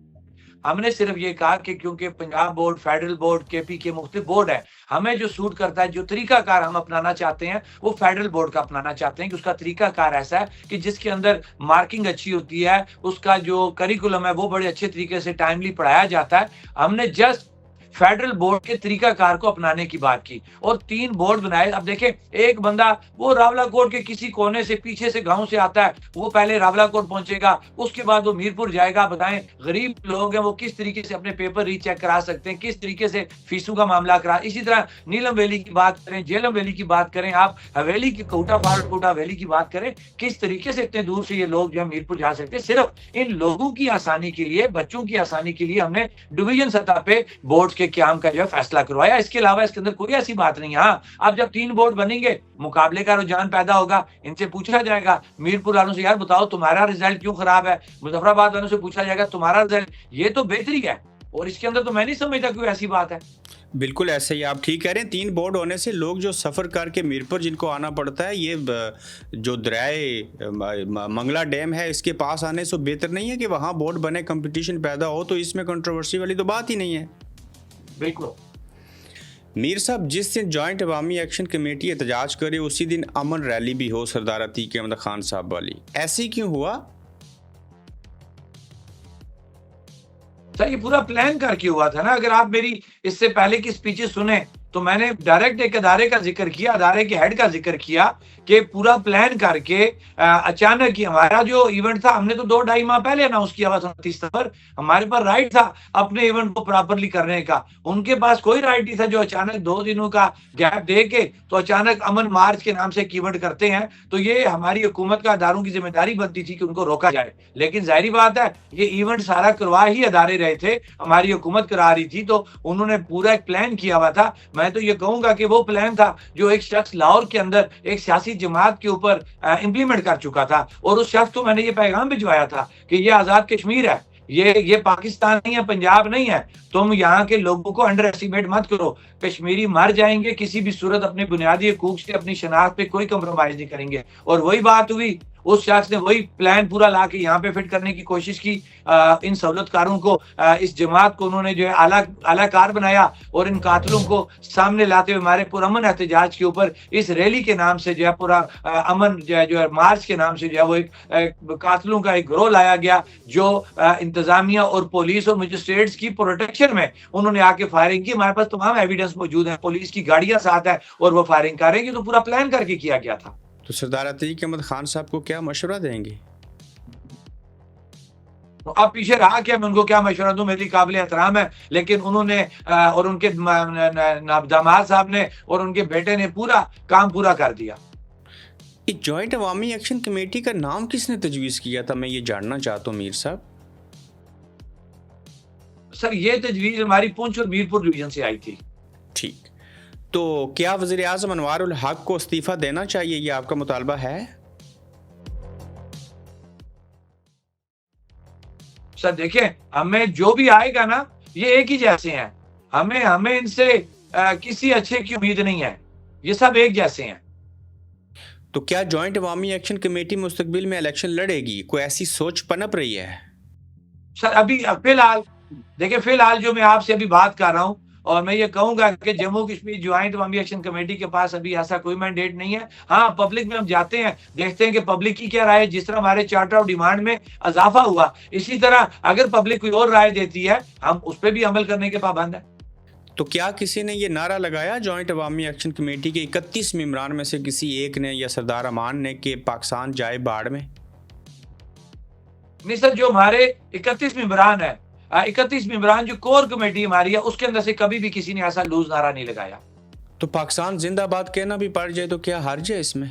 हमने सिर्फ ये कहा कि क्योंकि Punjab board, federal board, KP मुख्तलिफ बोर्ड है, हमें जो सूट करता है, जो तरीकाकार हम अपनाना चाहते हैं, वो फेडरल बोर्ड का अपनाना चाहते हैं कि उसका तरीकाकार ऐसा है कि जिसके अंदर मार्किंग अच्छी होती है, उसका जो करिकुलम है वो बड़े अच्छे तरीके से टाइमली पढ़ाया जाता है। हमने जस्ट फेडरल बोर्ड के तरीकाकार को अपनाने की बात की और 3 बोर्ड बनाए। अब देखें, एक बंदा वो रावलाकोट के किसी कोने से पीछे से गांव से आता है, वो पहले रावलाकोट पहुंचेगा, उसके बाद वो मीरपुर जाएगा। बताएं, गरीब लोग हैं, वो किस तरीके से अपने पेपर रीचेक करा सकते हैं, किस तरीके से फीसों का मामला करा। इसी तरह नीलम वैली की बात करें, झेलम वैली की बात करें, आप हवेली की कोटा वैली की बात करें, किस तरीके से इतने दूर से ये लोग जो है मीरपुर जा सकते हैं। सिर्फ इन लोगों की आसानी के लिए, बच्चों की आसानी के लिए हमने डिवीजन सतह पे बोर्ड के क्याम का जो है फैसला करवाया। इसके अलावा इसके अंदर कोई ऐसी बात नहीं है। हाँ, अब जब 3 बोर्ड बनेंगे, मुकाबले का रुझान पैदा होगा, इनसे पूछा जाएगा, मीरपुर वालों से, यार बताओ तुम्हारा रिजल्ट क्यों खराब है, मुजफ्फराबाद वालों से पूछा जाएगा तुम्हारा रिजल्ट, ये तो बेहतरी है। और इसके अंदर तो मैं नहीं समझता कोई ऐसी बात है। बिल्कुल ऐसे ही आप ठीक कह रहे हैं। 3 बोर्ड होने से लोग जो सफ़र करके मीरपुर जिनको आना पड़ता है, ये जो दरियाए मंगला डैम है इसके पास आने से बेहतर नहीं है कि वहाँ बोर्ड बने, कंपटीशन पैदा हो? तो इसमें कंट्रोवर्सी वाली तो बात ही नहीं है। बिल्कुल। मीर साहब, जिस दिन जॉइंट अवामी एक्शन कमेटी एहतजाज करे उसी दिन अमन रैली भी हो सरदार अतीक अहमद खान साहब वाली, ऐसे क्यों हुआ? सर ये पूरा प्लान करके हुआ था ना। अगर आप मेरी इससे पहले की स्पीचेस सुने तो मैंने डायरेक्ट एक अदारे का जिक्र किया, अदारे के हेड का जिक्र किया कि पूरा प्लान करके अचानक ही हमारा जो इवेंट था, हमने तो 2-2.5 माह पहले अनाउंस किया हुआ था 29 सितंबर। हमारे पास राइट था अपने इवेंट को प्रॉपरली करने का, उनके पास कोई राइट नहीं था जो अचानक 2 दिनों का गैप दे के तो अचानक अमन मार्च के नाम से एक इवेंट करते हैं। तो ये हमारी हुकूमत का अदारों की जिम्मेदारी बनती थी कि उनको रोका जाए। लेकिन जाहिर बात है, ये इवेंट सारा करवा ही अदारे रहे थे, हमारी हुकूमत करा रही थी, तो उन्होंने पूरा एक प्लान किया हुआ था। मैं तो ये कहूंगा कि वो प्लान था जो एक शख्स लाहौर के अंदर एक सियासी जमात के ऊपर इंप्लीमेंट कर चुका था और उस शख्स को मैंने ये पैगाम भिजवाया था कि ये आजाद कश्मीर है, ये पाकिस्तान नहीं है, पंजाब नहीं है। तुम यहाँ के लोगों को अंडर एस्टिमेट मत करो। कश्मीरी मर जाएंगे, किसी भी सूरत अपने बुनियादी हकूक से, अपनी शनाख्त पे कोई कंप्रोमाइज नहीं करेंगे। और वही बात हुई, उस शख्स ने वही प्लान पूरा ला के यहाँ पे फिट करने की कोशिश की। इन सहूलतकारों को, इस जमात को उन्होंने जो है आलाकार बनाया और इन कातलों को सामने लाते हुए हमारे पुरअमन एहतजाज के ऊपर इस रैली के नाम से जो है पूरा अमन जो है मार्च के नाम से जो है वो एक कातलों का एक गिरोह लाया गया, जो इंतजामिया और पुलिस और मजिस्ट्रेट्स की प्रोटेक्शन में उन्होंने आके फायरिंग की। हमारे पास तमाम एविडेंस मौजूद है, पुलिस की गाड़ियां साथ है और वो फायरिंग करेंगे। तो पूरा प्लान करके किया गया था। तो सरदार अतीक अहमद खान साहब को क्या मशवरा देंगे? तो अब पीछे रहा क्या, मैं उनको क्या मशवरा दूं, मेरी काबिल एहतराम है, लेकिन उन्होंने और उनके दामाद साहब ने और उनके बेटे ने पूरा काम पूरा कर दिया। इस जॉइंट अवामी एक्शन कमेटी का नाम किसने तजवीज़ किया था, मैं ये जानना चाहता हूँ मीर साहब। सर ये तजवीज़ हमारी पुंछ और मीरपुर डिवीजन से आई थी। ठीक, तो क्या वज़ीर आज़म अनवार उल हक को इस्तीफ़ा देना चाहिए, ये आपका मुतालबा है? सर देखें, हमें जो भी आएगा ना, ये एक ही जैसे हैं, हमें इनसे किसी अच्छे की उम्मीद नहीं है। ये सब एक जैसे हैं। तो क्या जॉइंट अवामी एक्शन कमेटी मुस्तकबिल में इलेक्शन लड़ेगी? कोई ऐसी सोच पनप रही है? सर अभी फिलहाल देखिए, फिलहाल जो मैं आपसे अभी बात कर रहा हूँ और मैं ये कहूँगा कि जम्मू कश्मीर जॉइंट अवामी एक्शन कमेटी के पास अभी ऐसा कोई मैंडेट नहीं है। हाँ, पब्लिक में हम जाते हैं, देखते हैं कि पब्लिक की क्या राय है। जिस तरह हमारे चार्टर ऑफ डिमांड में इज़ाफ़ा हुआ, इसी तरह अगर पब्लिक कोई और राय देती है, हम उस पे भी अमल करने के पाबंद हैं। तो क्या किसी ने ये नारा लगाया जॉइंट अवामी एक्शन कमेटी के 31 मेंबरान में से किसी एक ने या सरदार अमान ने कि पाकिस्तान जाए बाढ़ में? नहीं सर, जो हमारे 31 मेंबरान हैं, 31 मेंबरान जो कोर कमेटी हमारी है, उसके अंदर से कभी भी किसी ने ऐसा लूज़ नारा नहीं लगाया। तो पाकिस्तान जिंदाबाद कहना भी पड़ जाए तो क्या हर्ज है इसमें?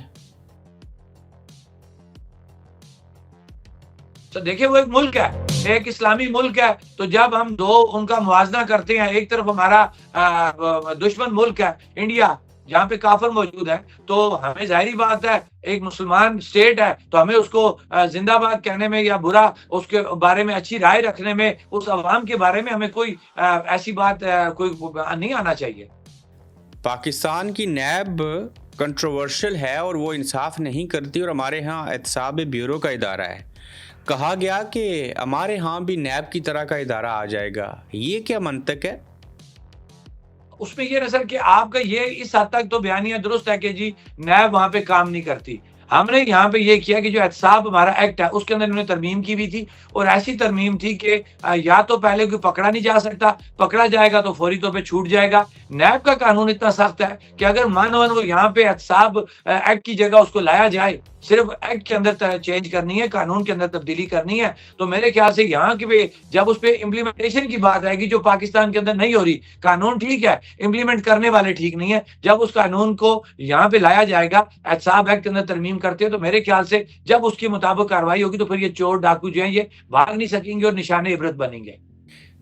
तो देखिए, वो एक मुल्क है, एक इस्लामी मुल्क है, तो जब हम दो उनका मुवाजना करते हैं, एक तरफ हमारा दुश्मन मुल्क है इंडिया, जहाँ पे काफिर मौजूद है, तो हमें ज़ाहिरी बात है, एक मुसलमान स्टेट है, तो हमें उसको जिंदाबाद कहने में या बुरा उसके बारे में अच्छी राय रखने में, उस अवाम के बारे में हमें कोई ऐसी बात कोई नहीं आना चाहिए। पाकिस्तान की नैब कंट्रोवर्शियल है और वो इंसाफ नहीं करती और हमारे यहाँ एहतसाब ब्यूरो का इदारा है। कहा गया कि हमारे यहाँ भी नैब की तरह का इदारा आ जाएगा, ये क्या मंतक है? उसमें ये ना सर कि आपका ये इस हद तक तो बयानिया दुरुस्त है कि जी नैब वहाँ पे काम नहीं करती। हमने यहाँ पे ये किया कि जो एहतसाब हमारा एक्ट है उसके अंदर इन्होंने तरमीम की भी थी और ऐसी तरमीम थी कि या तो पहले कोई पकड़ा नहीं जा सकता, पकड़ा जाएगा तो फौरी तौर पे छूट जाएगा। नैब का कानून इतना सख्त है कि अगर मानवन वो यहाँ पे एहतसाब एक्ट की जगह उसको लाया जाए, सिर्फ एक्ट के अंदर चेंज करनी है, कानून के अंदर तब्दीली करनी है, तो मेरे ख्याल से यहाँ की भी जब उस पे इम्प्लीमेंटेशन की बात आएगी जो पाकिस्तान के अंदर नहीं हो रही, कानून ठीक है, इम्प्लीमेंट करने वाले ठीक नहीं है। जब उस कानून को यहाँ पे लाया जाएगा, एहतसाब एक्ट के अंदर तरमीम करते हैं, तो मेरे ख्याल से जब उसके मुताबिक कार्रवाई होगी तो फिर ये चोर डाकू जो है ये भाग नहीं सकेंगे और निशाने इबरत बनेंगे।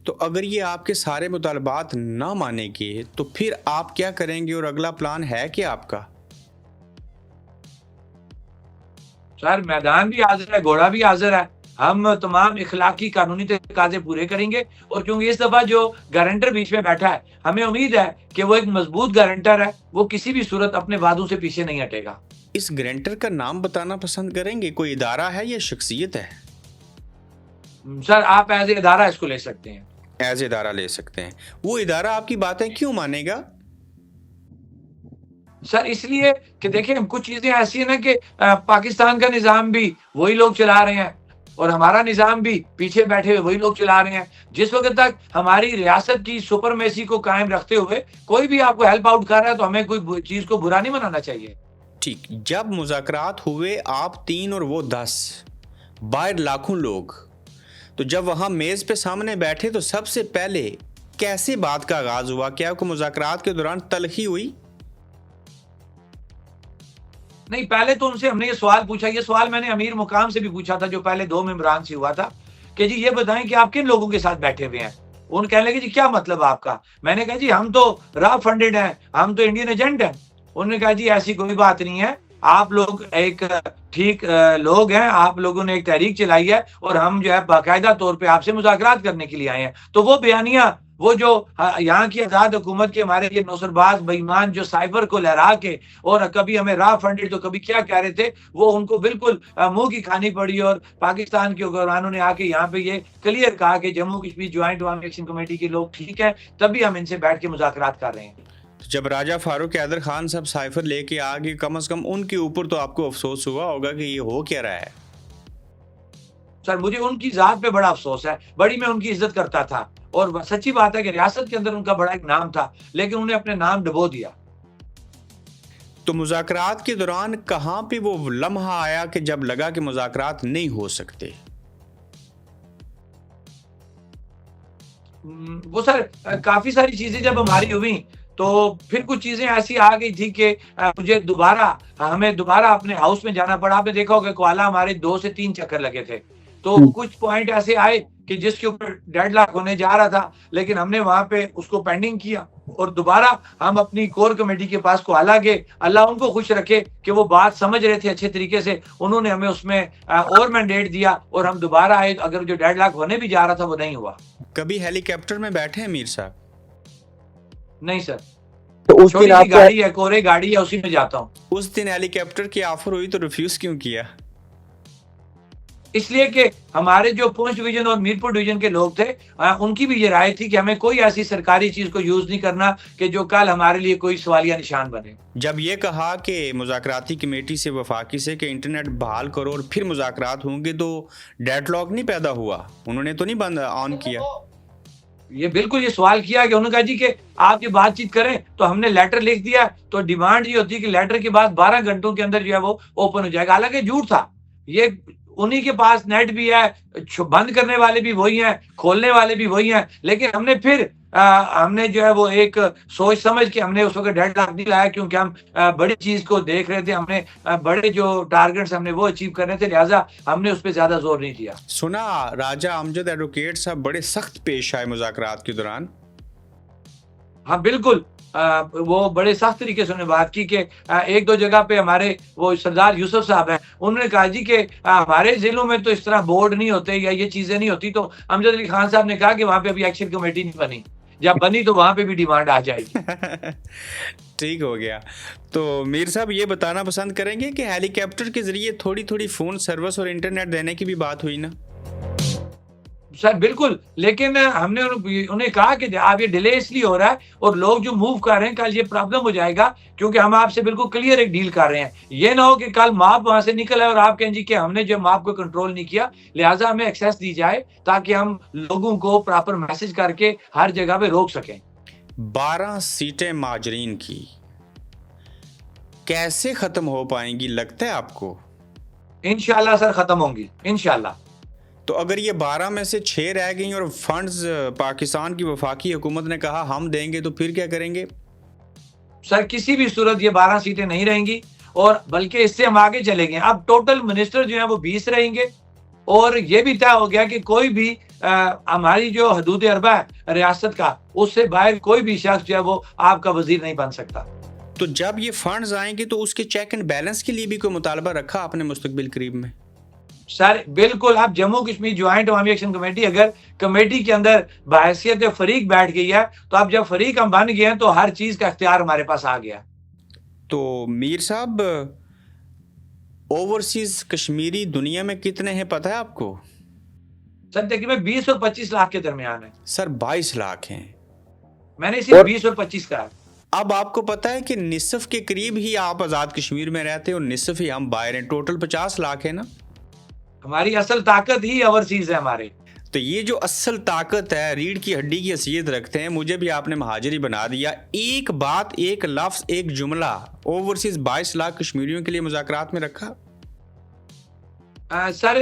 तो अगर ये आपके सारे मुतालबात ना मानेंगे तो फिर आप क्या करेंगे और अगला प्लान है क्या आपका? सर मैदान भी हाजिर है, घोड़ा भी हाजिर है। हम तमाम इखलाकी कानूनी तकाज़े पूरे करेंगे और क्योंकि इस दफ़ा जो गारंटर बीच में बैठा है, हमें उम्मीद है कि वो एक मजबूत गारंटर है, वो किसी भी सूरत अपने वादों से पीछे नहीं हटेगा। इस गारंटर का नाम बताना पसंद करेंगे? कोई इदारा है या शख्सियत है? सर आप एज ए इदारा इसको ले सकते हैं। एज इदारा ले सकते हैं। वो इदारा आपकी बातें क्यों मानेगा? सर इसलिए कि देखिए कुछ चीज़ें ऐसी हैं ना कि पाकिस्तान का निज़ाम भी वही लोग चला रहे हैं और हमारा निज़ाम भी पीछे बैठे हुए वही लोग चला रहे हैं। जिस वक़्त तक हमारी रियासत की सुपरमेसी को कायम रखते हुए कोई भी आपको हेल्प आउट कर रहा है तो हमें कोई चीज़ को बुरा नहीं मनाना चाहिए। ठीक, जब मुज़ाकरात हुए आप 3 और वो 10, बाहर लाखों लोग, तो जब वहाँ मेज़ पे सामने बैठे तो सबसे पहले कैसे बात का आगाज़ हुआ? क्या कोई मुज़ाकरात के दौरान तलख़ी हुई? नहीं, पहले तो उनसे हमने ये सवाल पूछा, ये सवाल मैंने अमीर मुकाम से भी पूछा था जो पहले 2 मेंबरान से हुआ था कि जी ये बताएँ कि आप किन लोगों के साथ बैठे हुए हैं? उन्होंने कहने लगे जी क्या मतलब आपका? मैंने कहा जी हम तो रॉ फंडेड हैं, हम तो इंडियन एजेंट हैं। उन्होंने कहा जी ऐसी कोई बात नहीं है, आप लोग एक ठीक लोग हैं, आप लोगों ने एक तहरीक चलाई है और हम जो है बाकायदा तौर पे आपसे मुज़ाकरात करने के लिए आए हैं। तो वो बयानिया वो जो यहाँ की आज़ाद हुकूमत के हमारे ये नौसरबाज बेईमान जो साइबर को लहरा के और कभी हमें रॉ फंडेड तो कभी क्या कह रहे थे, वो उनको बिल्कुल मुँह की खानी पड़ी और पाकिस्तान के हुक्मरानों ने आके यहाँ पे ये क्लियर कहा कि जम्मू कश्मीर जॉइंट अवामी एक्शन कमेटी के लोग ठीक हैं, तभी हम इनसे बैठ के मुज़ाकरात कर रहे हैं। जब राजा फारूक हैदर खान साहब साइफर लेके आ गए, कम से कम उनके ऊपर तो आपको अफसोस हुआ होगा कि ये हो क्या रहा है? सर मुझे उनकी ज़ात पे बड़ा अफ़सोस है, बड़ी मैं उनकी इज़्ज़त करता था और सच्ची बात है कि रियासत के अंदर उनका बड़ा एक नाम था, लेकिन उन्होंने अपने नाम डुबो दिया। तो मुज़ाकरात के दौरान कहाँ पे वो लम्हा आया कि जब लगा कि मुज़ाकरात नहीं हो सकते? वो सर काफ़ी सारी चीज़ें जब हमारी हुई, तो फिर कुछ चीज़ें ऐसी आ गई थी कि मुझे हमें दोबारा अपने हाउस में जाना पड़ा। आपने देखा होगा कोआला हमारे 2 से 3 चक्कर लगे थे। तो कुछ पॉइंट ऐसे आए कि जिसके ऊपर डेडलॉक होने जा रहा था, लेकिन हमने वहाँ पे उसको पेंडिंग किया और दोबारा हम अपनी कोर कमेटी के पास कोआला गए। अल्लाह उनको खुश रखे कि वो बात समझ रहे थे अच्छे तरीके से, उन्होंने हमें उसमें और मैंडेट दिया और हम दोबारा आए। अगर जो डेडलॉक होने भी जा रहा था वो नहीं हुआ। कभी हेलीकॉप्टर में बैठे हैं मीर साहब? नहीं सर। तो उस दिन छोटी सी आपको गाड़ी है, कोरे गाड़ी है, उसी में जाता हूँ। उस दिन हेलीकॉप्टर की ऑफर हुई तो रिफ्यूज क्यों किया? इसलिए कि हमारे जो पुंछ डिवीजन और मीरपुर डिवीजन के लोग थे, उनकी भी ये राय थी कि हमें कोई ऐसी सरकारी चीज को यूज नहीं करना कि जो कल हमारे लिए कोई सवालिया निशान बने। जब ये कहा कि मुज़ाकराती कमेटी से वफाकी से कि इंटरनेट बहाल करो और फिर मुज़ाकरात होंगे, तो डेडलॉक नहीं पैदा हुआ? उन्होंने तो नहीं बंद ऑन किया? ये बिल्कुल ये सवाल किया कि उन्होंने कहा जी कि आप ये बातचीत करें, तो हमने लेटर लिख दिया, तो डिमांड ये होती है कि लेटर के बाद 12 घंटों के अंदर जो है वो ओपन हो जाएगा। हालांकि झूठ था ये, उन्हीं के पास नेट भी है, बंद करने वाले भी वही हैं, खोलने वाले भी वही हैं, लेकिन हमने फिर हमने जो है वो एक सोच समझ के हमने उस वक्त डेडलॉक नहीं लाया, क्योंकि हम बड़ी चीज को देख रहे थे, हमने बड़े जो टारगेट्स हमने वो अचीव करने थे, लिहाजा हमने उस पर ज्यादा जोर नहीं दिया। सुना राजा अमजद एडवोकेट साहब बड़े सख्त पेश आए मुज़ाकरात के दौरान। हाँ, बिल्कुल। वो बड़े सख्त तरीके से उन्होंने बात की कि एक दो जगह पे हमारे वो सरदार यूसुफ साहब हैं, उन्होंने कहा जी कि हमारे ज़िलों में तो इस तरह बोर्ड नहीं होते या ये चीज़ें नहीं होती, तो अमजद अली खान साहब ने कहा कि वहाँ पे अभी एक्शन कमेटी नहीं बनी, जब बनी तो वहाँ पे भी डिमांड आ जाएगी। ठीक हो गया। तो मीर साहब ये बताना पसंद करेंगे कि हेलीकॉप्टर के ज़रिए थोड़ी-थोड़ी फ़ोन सर्विस और इंटरनेट देने की भी बात हुई ना? सर बिल्कुल, लेकिन हमने उन्हें कहा कि आप ये डिले इसलिए हो रहा है और लोग जो मूव कर रहे हैं, कल ये प्रॉब्लम हो जाएगा, क्योंकि हम आपसे बिल्कुल क्लियर एक डील कर रहे हैं। ये ना हो कि कल माप वहाँ से निकल आए और आप कहें जी कि हमने जो माप को कंट्रोल नहीं किया, लिहाजा हमें एक्सेस दी जाए ताकि हम लोगों को प्रॉपर मैसेज करके हर जगह पे रोक सकें। 12 सीटें माजरीन की कैसे ख़त्म हो पाएंगी लगता है आपको? इंशाल्लाह सर खत्म होंगी, इंशाल्लाह। तो अगर ये 12 में से 6 रह गई और फंड्स पाकिस्तान की वफाकी हुकूमत ने कहा हम देंगे, तो फिर क्या करेंगे? सर किसी भी सूरत ये 12 सीटें नहीं रहेंगी, और बल्कि इससे हम आगे चले गए। अब टोटल मिनिस्टर जो है वो 20 रहेंगे, और ये भी तय हो गया कि कोई भी हमारी जो हदूद अरबा है रियासत का, उससे बाहर कोई भी शख्स जो है वो आपका वजीर नहीं बन सकता। तो जब ये फंड्स आएंगे तो उसके चेक एंड बैलेंस के लिए भी कोई मुतालबा रखा आपने मुस्तकबिल करीब में? सर बिल्कुल, अब जम्मू कश्मीर ज्वाइंट अवामी एक्शन कमेटी अगर कमेटी के अंदर बहैसियत फरीक बैठ गई है, तो अब जब फरीक हम बन गए हैं तो हर चीज का इख्तियार हमारे पास आ गया। तो मीर साहब, ओवरसीज कश्मीरी दुनिया में कितने हैं पता है आपको? सर तकरीबन 20 और 25 लाख के दरमियान है। सर 22 लाख हैं। मैंने सिर्फ 20 और 25 कहा। अब आपको पता है कि निसफ के करीब ही आप आज़ाद कश्मीर में रहते हैं और निसफ ही हम बाहर हैं, टोटल 50 लाख है ना? हमारी असल ताकत ही ओवरसीज है हमारे। तो ये जो असल ताकत है, रीढ़ की हड्डी की हैसियत रखते हैं, मुझे भी आपने महाजरी बना दिया। एक बात, एक लफ्ज़, एक जुमला ओवरसीज 22 लाख कश्मीरियों के लिए मुज़ाकरात में रखा। सर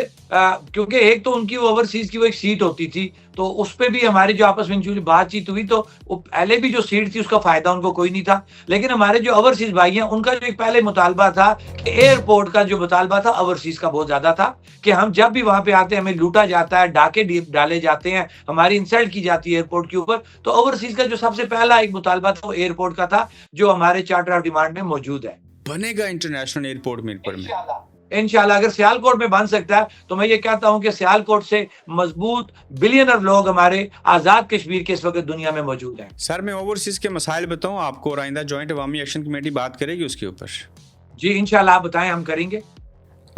क्योंकि एक तो उनकी ओवरसीज की वो एक सीट होती थी, तो उस पे भी हमारी जो आपस में जो बातचीत हुई, तो पहले भी जो सीट थी उसका फायदा उनको कोई नहीं था। लेकिन हमारे जो ओवरसीज भाई हैं, उनका जो एक पहले मुतालबा था कि एयरपोर्ट का जो मुतालबा था ओवरसीज का बहुत ज्यादा था, कि हम जब भी वहां पे आते हैं हमें लूटा जाता है, डाके डाले जाते हैं, हमारी इंसल्ट की जाती है एयरपोर्ट के ऊपर। तो ओवरसीज का जो सबसे पहला एक मुतालबा था वो एयरपोर्ट का था, जो हमारे चार्टर ऑफ डिमांड में मौजूद है। बनेगा इंटरनेशनल एयरपोर्ट मीरपुर में इंशाल्लाह। अगर सियालकोट में बन सकता है तो मैं ये कहता हूं कि सियालकोट से मजबूत बिलियनर लोग हमारे आजाद कश्मीर के इस वक्त दुनिया में मौजूद हैं। सर मैं ओवरसीज के मसाइल बताऊं आपको, और आइंदा जॉइंट अवामी एक्शन कमेटी बात करेगी उसके ऊपर। जी इंशाल्लाह, आप बताएं, हम करेंगे।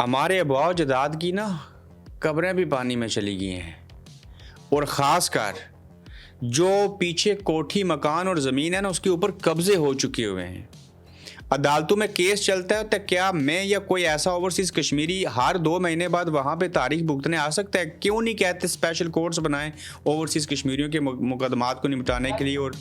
हमारे अबाव जदाद की ना कब्रें भी पानी में चली गई हैं, और ख़ासकर जो पीछे कोठी मकान और ज़मीन है ना उसके ऊपर कब्जे हो चुके हुए हैं। अदालतों में केस चलता है, तो क्या मैं या कोई ऐसा ओवरसीज कश्मीरी हर 2 महीने बाद वहाँ पे तारीख भुगतने आ सकता है? क्यों नहीं कहते स्पेशल कोर्ट्स बनाएं ओवरसीज कश्मीरियों के मुकदमात को निपटाने के लिए? और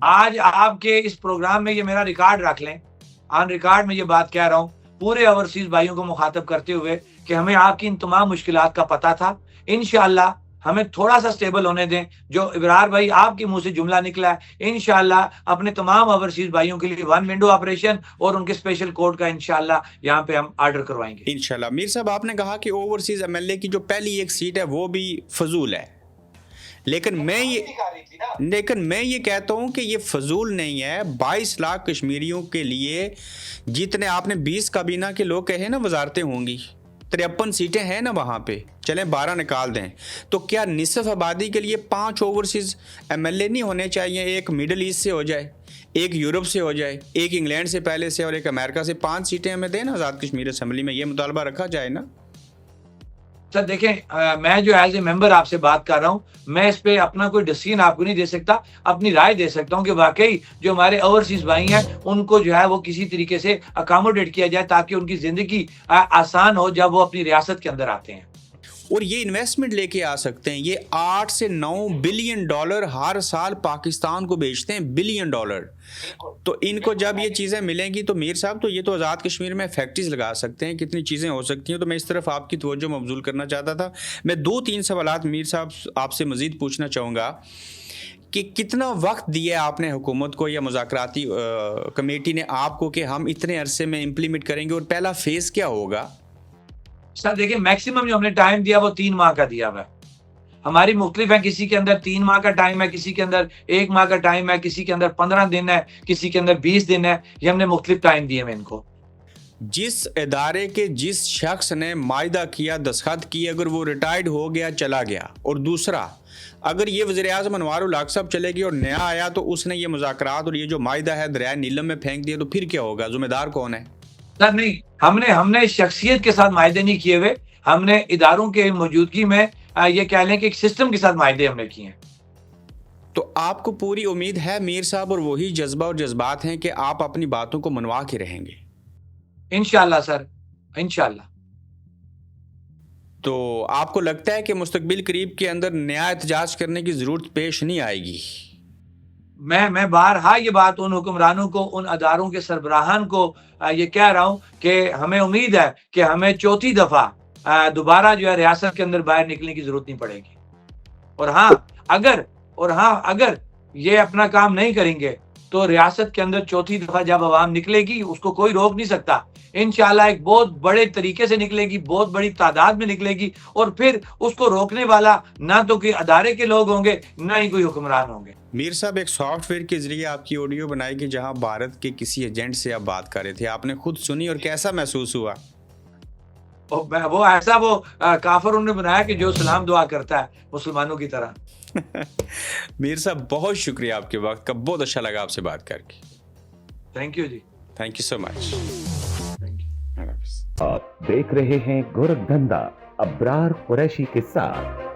आज आपके इस प्रोग्राम में ये मेरा रिकॉर्ड रख लें, ऑन रिकॉर्ड में ये बात कह रहा हूँ पूरे ओवरसीज भाइयों को मुखातब करते हुए कि हमें आपकी इन तमाम मुश्किलात का पता था। इंशाल्लाह हमें थोड़ा सा स्टेबल होने दें। जो इब्रार भाई आपके मुंह से जुमला निकला है, इंशाल्लाह अपने तमाम ओवरसीज भाइयों के लिए 1 विंडो ऑपरेशन और उनके स्पेशल कोर्ट का इंशाल्लाह यहाँ पे हम ऑर्डर करवाएंगे इंशाल्लाह। मीर साहब, आपने कहा कि ओवरसीज एमएलए की जो पहली एक सीट है वो भी फजूल है, लेकिन मैं ये कहता हूँ कि ये फजूल नहीं है। 22 लाख कश्मीरियों के लिए जितने आपने 20 काबीना के लोग कहे ना वजारतें होंगी, 53 सीटें हैं ना वहाँ पे, चलें 12 निकाल दें, तो क्या निसफ आबादी के लिए 5 ओवरसीज़ एमएलए नहीं होने चाहिए? एक मिडल ईस्ट से हो जाए, एक यूरोप से हो जाए, एक इंग्लैंड से पहले से और एक अमेरिका से। 5 सीटें हमें दें ना आज़ाद कश्मीर असम्बली में, ये मुतालबा रखा जाए ना। सर देखें, मैं जो एज ए मेंबर आपसे बात कर रहा हूँ, मैं इस पे अपना कोई डिसीजन आपको नहीं दे सकता, अपनी राय दे सकता हूँ कि वाकई जो हमारे ओवरसीज भाई हैं उनको जो है वो किसी तरीके से अकोमोडेट किया जाए ताकि उनकी जिंदगी आसान हो जब वो अपनी रियासत के अंदर आते हैं। और ये इन्वेस्टमेंट लेके आ सकते हैं। ये 8 से 9 बिलियन डॉलर हर साल पाकिस्तान को बेचते हैं, बिलियन डॉलर। तो इनको जब ये चीज़ें मिलेंगी तो मीर साहब, तो ये तो आज़ाद कश्मीर में फैक्ट्रीज लगा सकते हैं, कितनी चीज़ें हो सकती हैं। तो मैं इस तरफ आपकी तवज्जो मबजूल करना चाहता था। मैं 2-3 सवालात मीर साहब आपसे मज़ीद पूछना चाहूँगा कि कितना वक्त दिया आपने हुकूमत को या मुज़ाकराती कमेटी ने आपको कि हम इतने अरसे में इम्प्लीमेंट करेंगे, और पहला फेज़ क्या होगा? सर देखिए, मैक्सिमम जो हमने टाइम दिया वो 3 माह का दिया हुआ है। हमारी मुख्तलिफ है, किसी के अंदर 3 माह का टाइम है, किसी के अंदर 1 माह का टाइम है, किसी के अंदर 15 दिन है, किसी के अंदर 20 दिन है। ये हमने मुख्तलिफ टाइम दिए हैं इनको। जिस इदारे के जिस शख्स ने मायदा किया, दस्तखत किए, अगर वो रिटायर्ड हो गया, चला गया, और दूसरा अगर ये वज़ीर-ए-आज़म अनवार उल हक साहब चले गए और नया आया तो उसने ये मुज़ाकरात और ये जो मायदा है दरिया नीलम में फेंक दिया, तो फिर क्या होगा? ज़िम्मेदार कौन है? सर नहीं, हमने शख्सियत के साथ मायदे नहीं किए हुए, हमने इदारों के मौजूदगी में ये कह लें कि एक सिस्टम के साथ मायदे हमने किए हैं। तो आपको पूरी उम्मीद है मीर साहब, और वही जज्बा और जज्बात हैं कि आप अपनी बातों को मनवा के रहेंगे? इंशाअल्लाह सर, इंशाअल्लाह। तो आपको लगता है कि मुस्तकबिल करीब के अंदर नया एहतजाज करने की ज़रूरत पेश नहीं आएगी? मैं बारहा ये बात उन हुक्मरानों को, उन अदारों के सरबराहान को ये कह रहा हूँ कि हमें उम्मीद है कि हमें चौथी दफ़ा दोबारा जो है रियासत के अंदर बाहर निकलने की ज़रूरत नहीं पड़ेगी। और हाँ, अगर ये अपना काम नहीं करेंगे तो रियासत के अंदर चौथी दफ़ा जब अवाम निकलेगी उसको कोई रोक नहीं सकता। इंशाअल्लाह एक बहुत बड़े तरीके से निकलेगी, बहुत बड़ी तादाद में निकलेगी, और फिर उसको रोकने वाला ना तो कोई अदारे के लोग होंगे, ना ही कोई हुक्मरान होंगे। मीर साहब, एक सॉफ्टवेयर के ज़रिए आपकी ऑडियो बनाई कि जहां भारत के किसी एजेंट से आप बात कर रहे थे, आपने खुद सुनी और कैसा महसूस हुआ? वो ऐसा काफिर उन्होंने बनाया कि जो सलाम दुआ करता है मुसलमानों की तरह। मीर साहब, बहुत शुक्रिया आपके वक्त का, बहुत अच्छा लगा आपसे बात करके। Thank you ji. Thank you so much. आप देख रहे हैं गोरखधंधा अब्रार कुरैशी के साथ।